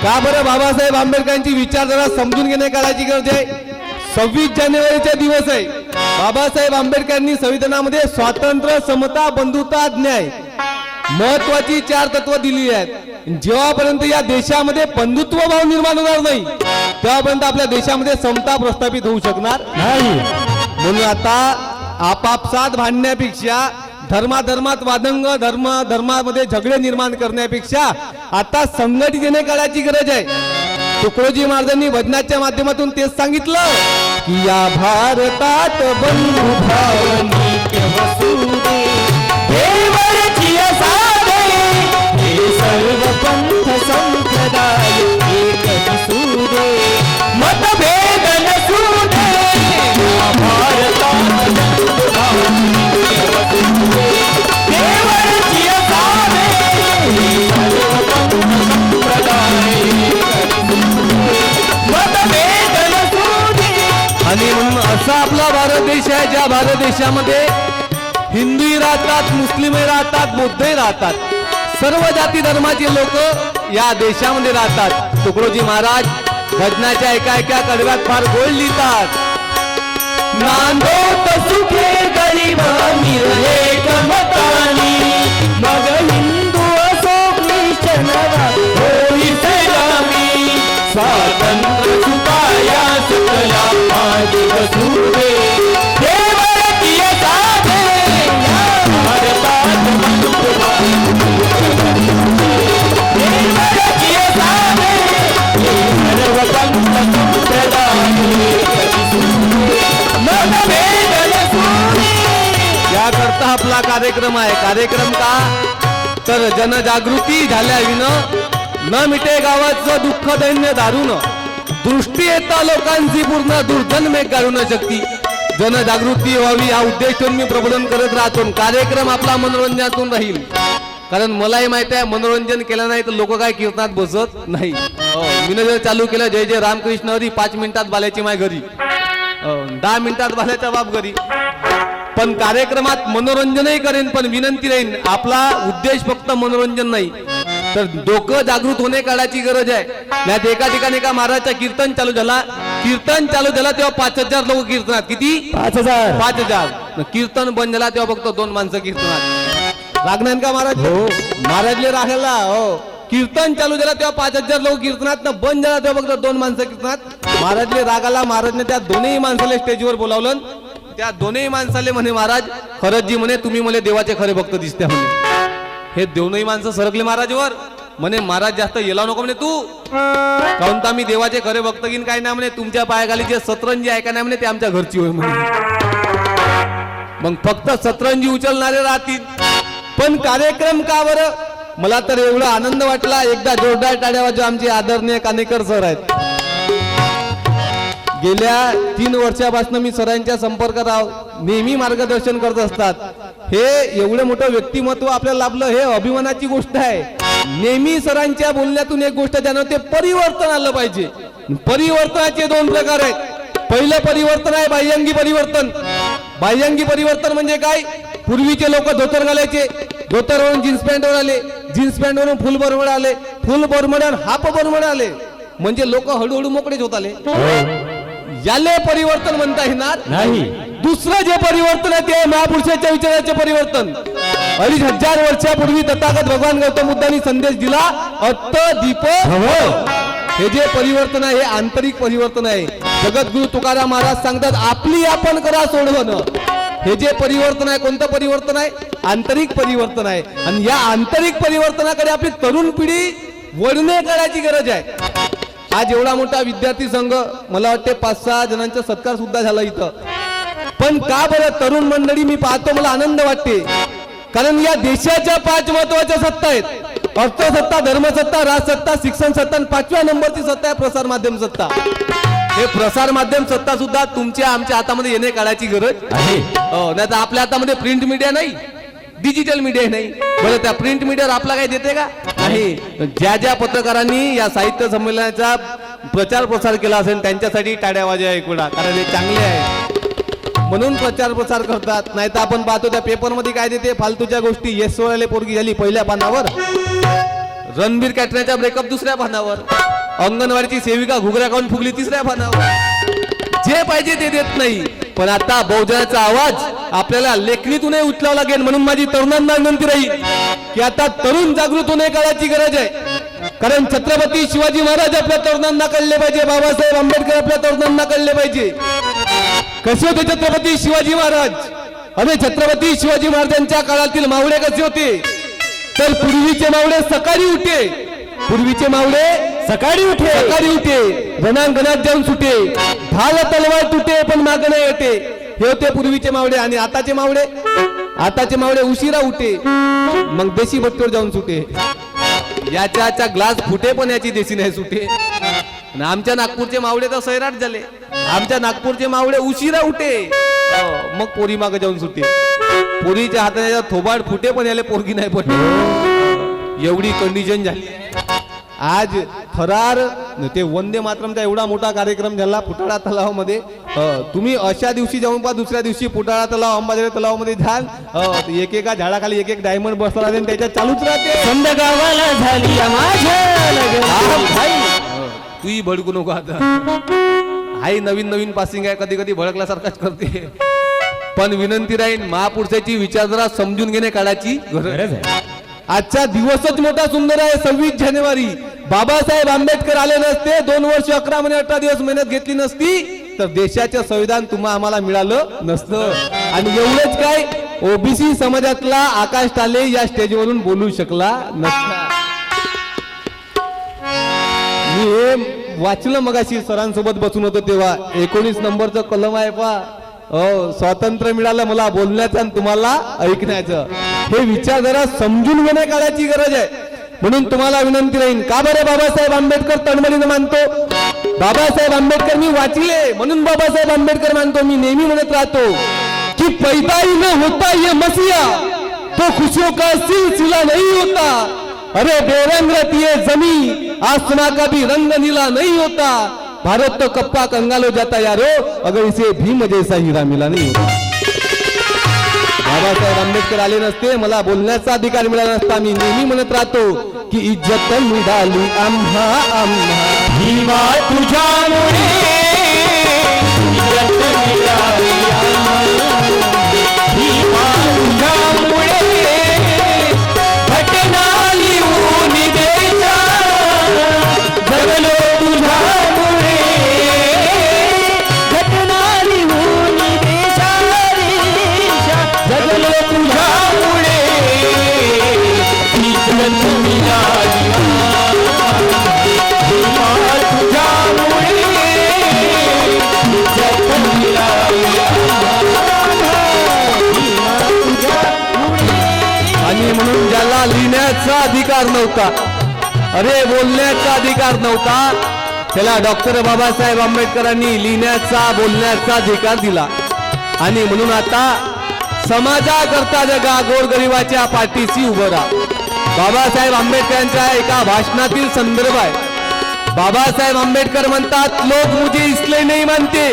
[SPEAKER 13] का बरं बाबासाहेब आंबेडकरांची विचारधारा समजून घेणे काळाची गरज आहे? 26 जानेवारीचा दिवस आहे. बाबासाहेब आंबेडकरांनी संविधानामध्ये स्वातंत्र्य, समता, बंधुता, न्याय महत्वाची 4 तत्व दिली आहेत. जेव्हापर्यंत या देशामध्ये बंधुत्व भाव निर्माण होणार नाही तेव्हापर्यंत आपल्या देशामध्ये समता प्रस्थापित होऊ शकणार नाही. म्हणून आता आपापसात भांडण्यापेक्षा, धर्मात वादंग, धर्मामध्ये झगडे निर्माण करण्यापेक्षा आता संघटित येणे काळाची गरज आहे. तुकडोजी महाराजांनी भजनाच्या माध्यमातून तेच सांगितलं की या भारतात बंधुभाव नित्य वसुदे, देवरची साधे हे सर्व पंथ संप्रदाय एक दिसूदे, मतभेद नसूदे, या भारतात बंधुभाव नित्य वसुदे, देवरची साधे हे सर्व पंथ संप्रदाय एक दिसूदे, मतभेद नसूदे. आणि म्हणून असा आपला भारत देश आहे, ज्या भारत देशामध्ये हिंदूही राहतात, मुस्लिमही राहतात, बौद्धही राहतात, सर्व जाती धर्माचे लोक या देशामध्ये राहतात. तुकडोजी महाराज भजनाच्या एका कडव्यात फार गोड लिहितात. नांदोत सुखे गरीब निर्लेख मतानी, मग हिंदू असो ख्रिश्चन हो इस्लामी, स्वातंत्र्य सुखाया सुखला माझी वसुदे, याकरता आपला कार्यक्रम आहे. कार्यक्रम का तर जनजागृती झाल्याविनं न मिटे गावाचं दुःख दैन्य दारुण, दृष्टी येता लोकांची पूर्ण दुर्जन मेघ गाळून शक्ती. जनजागृती व्हावी हा उद्देश ठेवून मी प्रबोधन करत राहतो. कार्यक्रम आपला मनोरंजनातून राहील, कारण मलाही माहिती आहे मनोरंजन केलं नाही तर लोक काय कीर्तनात बसत नाही. मी जर चालू केलं जय जय रामकृष्ण हरी 5 मिनिटात बाल्याची माय घरी, 10 मिनिटात बाल्याचा बाप घरी. पण कार्यक्रमात मनोरंजनही करेन, पण विनंती राहील आपला उद्देश फक्त मनोरंजन नाही तर डोकं जागृत होणे काळाची गरज आहे. नाही एका ठिकाणी एका महाराजचा कीर्तन चालू झाला तेव्हा 5000 लोक कीर्तनात. किती? 5000. कीर्तन बंद झाला तेव्हा फक्त 2 माणसं कीर्तनात. रागनान का महाराज? हो, महाराजले राहिला. हो, कीर्तन चालू झाला तेव्हा 5000 लोक कीर्तनात, बंद झाला तेव्हा फक्त 2 माणसं कीर्तनात. महाराजले रागाला, महाराजने त्या दोन्ही माणसाला स्टेजवर बोलावलं. त्या दोन्ही माणसाले म्हणे महाराज खरंच जी म्हणे तुम्ही मला देवाचे खरे भक्त दिसते म्हणे. हे दोनही माणसं सरकले महाराजवर. म्हणे महाराज जास्त येला नको म्हणे तू, काऊन तर आम्ही देवाचे खरे भक्त घेईन काय ना म्हणे, तुमच्या पायाखाली जे सतरंजी आहे का नाही म्हणे ते आमच्या घरची होय म्हणे. मग फक्त सतरंजी उचलणारे राहतील. पण कार्यक्रम का बरं? मला तर एवढा आनंद वाटला. एकदा जोरदार टाळ्या वाजवा. आमचे आदरणीय कानेकर सर आहेत. गेल्या 3 वर्षापासून मी सरांच्या संपर्कात आहोत, नेहमी मार्गदर्शन करत असतात. हे एवढं मोठं व्यक्तिमत्व आपल्याला लाभलं हे अभिमानाची गोष्ट आहे. नेहमी सरांच्या बोलण्यातून एक गोष्ट जाणवते, परिवर्तन आलं पाहिजे. परिवर्तनाचे 2 प्रकार आहेत. पहिलं परिवर्तन आहे बाह्यांगी परिवर्तन. बाह्यांगी परिवर्तन म्हणजे काय? पूर्वीचे लोक धोतर घालायचे, धोतरवरून जीन्स पॅन्टवर आले, जीन्स पॅन्टवरून फुल बरमड आले, फुल बरमड्यावर हाफ बरमड आले, म्हणजे लोक हळूहळू मोकळेच होत आले. याले परिवर्तन म्हणता येणार नाही. दुसरं जे परिवर्तन आहे ते महापुरुषाच्या विचाराचे परिवर्तन. 2500 वर्षापूर्वी तथागत भगवान गौतम बुद्धांनी संदेश दिला, अत्त दीप भव. हे जे परिवर्तन आहे हे आंतरिक परिवर्तन आहे. जगद्गुरु तुकाराम महाराज सांगतात, आपली आपण करा सोडवणं. हे जे परिवर्तन आहे कोणतं परिवर्तन आहे? आंतरिक परिवर्तन आहे. आणि या आंतरिक परिवर्तनाकडे आपली तरुण पिढी वळणे करायची गरज आहे. आज एवढा मोठा विद्यार्थी संघ, मला वाटते 5-6 जणांचा सत्कार सुद्धा झाला इथं. पण का बरं तरुण मंडळी मी पाहतो, मला आनंद वाटते. कारण या देशाच्या 5 महत्वाच्या सत्ता आहेत. अर्थसत्ता, धर्मसत्ता, राजसत्ता, शिक्षण सत्ता आणि 5व्या नंबरची सत्ता आहे प्रसार माध्यम सत्ता. हे प्रसार माध्यम सत्ता सुद्धा तुमच्या आमच्या हातामध्ये येणे काढायची गरज आहे. नाही तर आपल्या हातामध्ये प्रिंट मीडिया नाही, डिजिटल मीडिया नाही. बरं, त्या प्रिंट मीडियावर आपला काही देते का? नाही. ज्या ज्या पत्रकारांनी या साहित्य संमेलनाचा प्रचार प्रसार केला असेल त्यांच्यासाठी टाळ्या वाजा ऐकूडा, कारण हे चांगले आहे म्हणून प्रचार प्रसार करतात. नाही तर आपण पाहतो त्या पेपरमध्ये काय देते, फालतूच्या गोष्टी. येसोळ्याले पोरगी झाली पहिल्या पानावर, रणबीर कॅटरीनाचा ब्रेकअप दुसऱ्या पानावर, अंगणवाडीची सेविका घुगऱ्या खाऊन फुगली तिसऱ्या पानावर. जे पाहिजे ते देत नाही. पण आता बहुजनाचा आवाज आपल्याला लेखणीतूनही उचलावा लागेल. म्हणून माझी तरुणांना विनंती राहील की आता तरुण जागृत होणे काळाची गरज आहे. कारण छत्रपती शिवाजी महाराज आपल्या तरुणांना कळले पाहिजे, बाबासाहेब आंबेडकर आपल्या तरुणांना कळले पाहिजे. कसे होते छत्रपती शिवाजी महाराज? अरे छत्रपती शिवाजी महाराजांच्या काळातील मावळे कसे होते? तर पूर्वीचे मावळे सकाळी उठे, पूर्वीचे मावळे सकाळी उठे, रणांगणात जाऊन सुटे, ढाल तलवार तुटे पण माग नाही येते. हे होते पूर्वीचे मावळे. आणि आताचे मावळे उशिरा उठे, मग देशी भट्टीवर जाऊन सुटे. याच्या ग्लास फुटे पण याची देशी नाही सुटे. आमच्या नागपूरचे मावळे तर सैराट झाले. आमच्या नागपूरचे मावळे उशिरा उठे, मग पोरी मागे जाऊन सुटे. पोरीच्या हाताने थोबाड फुटे पण याले पोरगी नाही पडली. एवढी कंडिशन झाली. आज थरार ते वंदे मातरमचा एवढा मोठा कार्यक्रम झाला फुटाळा तलावामध्ये. तुम्ही अशा दिवशी जाऊन पहा, दुसऱ्या दिवशी फुटाळा तलाव, अंबाझरी तलावामध्ये जाल, एकेका झाडाखाली एक डायमंड बसला राहते, त्याच्यात चालूच राहते. गावाला झाली तूही भडकू नको आता. हाही नवीन पासिंग आहे, कधी कधी भडकल्यासारखाच करते. पण विनंती राहील, महापुरुषाची विचारधारा समजून घेणे काळाची गरज आहे. आजचा दिवसच मोठा सुंदर आहे. 26 जानेवारी बाबासाहेब आंबेडकर आले नसते, 2 वर्ष 11 महिने 18 दिवस मेहनत घेतली नसती, तर देशाचे संविधान तुम्हा आम्हाला मिळालं नसतं. आणि एवढंच काय, ओबीसी समाजातला आकाश ताले या स्टेजवरून बोलू शकला नसता. मी हे वाचलं मगाशी, सरांसोबत बसून होतो तेव्हा. 19 नंबरचं कलम आहे पहा. स्वातंत्र्य मिळालं मला बोलण्याचं आणि तुम्हाला ऐकण्याचं. हे विचारधारा समजून घेणे काळाची गरज आहे. म्हणून तुम्हाला विनंती राहील, का बरं बाबासाहेब आंबेडकर तळमळीनं मानतो? बाबासाहेब आंबेडकर मी वाचले म्हणून बाबासाहेब आंबेडकर मानतो. मी नेहमी म्हणत राहतो की पैदा ही न होता ये मसीहा तो खुशियों का सिलसिला नहीं होता. अरे बेरंग रहती है जमी, आसमां का भी रंग नीला नहीं होता. भारत तो कप्पा कंगाल हो जाता यारो अगर इसे भीम जैसा हीरा मिला नहीं होता. बाबासाहेब आंबेडकर आले नसते, मला बोलण्याचा अधिकार मिळाला नसता. मी नेहमी म्हणत राहतो की इज्जत मिळाली आम्हा भीमा तुझ्यामुळे, इज्जत मिळाली भीमा तुझ्यामुळे, घटना लिहून देशा जगलो तुझ्यामुळे, घटना लिहून देशा जगलो तुझ्यामुळे, इज्जत मिळाली भीमा तुझ्यामुळे, इज्जत मिळाली भीमा तुझ्यामुळे. आणि म्हणून ज्याला लिहिण्याचा अधिकार नव्हता, अरे बोलण्याचा अधिकार नव्हता, त्याला डॉक्टर बाबासाहेब आंबेडकरांनी लिहिण्याचा बोलण्याचा अधिकार दिला. आणि म्हणून आता समाजाकरता जगा गोरगरिबाच्या पाठीशी उभं राहा. बाबासाहेब आंबेडकरांच्या एका भाषणातील संदर्भ आहे. बाबासाहेब आंबेडकर म्हणतात, लोग मुझे इसलिए नहीं मानते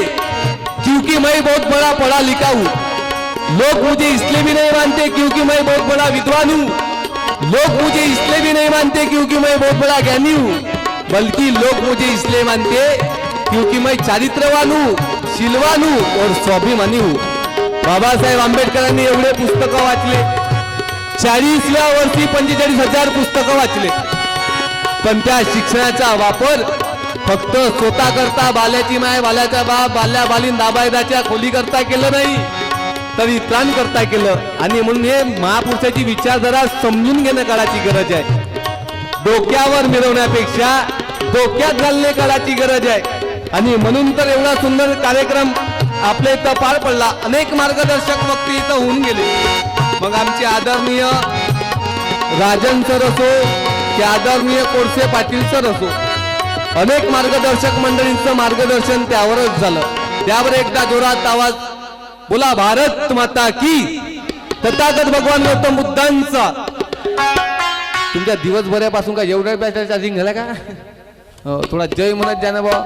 [SPEAKER 13] क्योंकि मैं बहुत बड़ा पढ़ा लिखा हूँ. लोग मुझे इसलिए भी नहीं मानते क्योंकि मैं बहुत बड़ा विद्वान हूँ. लोग मुझे इसलिए भी नहीं मानते क्योंकि मैं बहुत बड़ा ज्ञानी हूँ, बल्कि लोग मुझे इसलिए मानते क्योंकि मैं चारित्रवान हूँ, शीलवान हूँ और स्वाभिमानी हूँ. बाबासाहेब आंबेडकरांनी एवढे पुस्तकं वाचले. 40व्या वर्षी 45,000 पुस्तकं वाचले. पण त्या शिक्षणाचा वापर फक्त स्वतः करता, बाल्याची माय बाल्याचा बाप, बाल्या बालीन दाबायदाच्या खोली करता केलं नाही, तरी त्राण करता केलं. आणि म्हणून हे महापुरुषाची विचारधारा समजून घेणं काळाची गरज आहे. डोक्यावर मिरवण्यापेक्षा डोक्यात घालणे काळाची गरज आहे. आणि म्हणून तर एवढा सुंदर कार्यक्रम आपल्या इथं पार पडला. अनेक मार्गदर्शक वक्ते इथं होऊन गेले. मग आमचे आदरणीय राजन सर असो की आदरणीय कोळसे पाटील सर असो, अनेक मार्गदर्शक मंडळींचं मार्गदर्शन त्यावरच झालं. त्यावर एकदा जोरात आवाज बोला, भारत माता की. तथागत भगवान गौतम बुद्धांचा. तुमच्या दिवसभरापासून का एवढ्या बॅटरी चार्जिंग झाला का? थोडा जय म्हणत जा ना बा.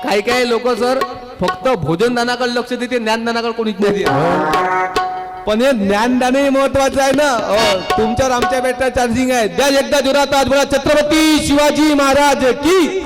[SPEAKER 13] काही काही लोक सर फक्त भोजनदानाकडे लक्ष देते, ज्ञानदानाकडे कोणीच नाही देत. पण हे ज्ञानदानही महत्वाचं आहे ना. तुमच्यावर आमच्या बॅटरी चार्जिंग आहे. द्या एकदा जोरात आज बोला, छत्रपती शिवाजी महाराज की.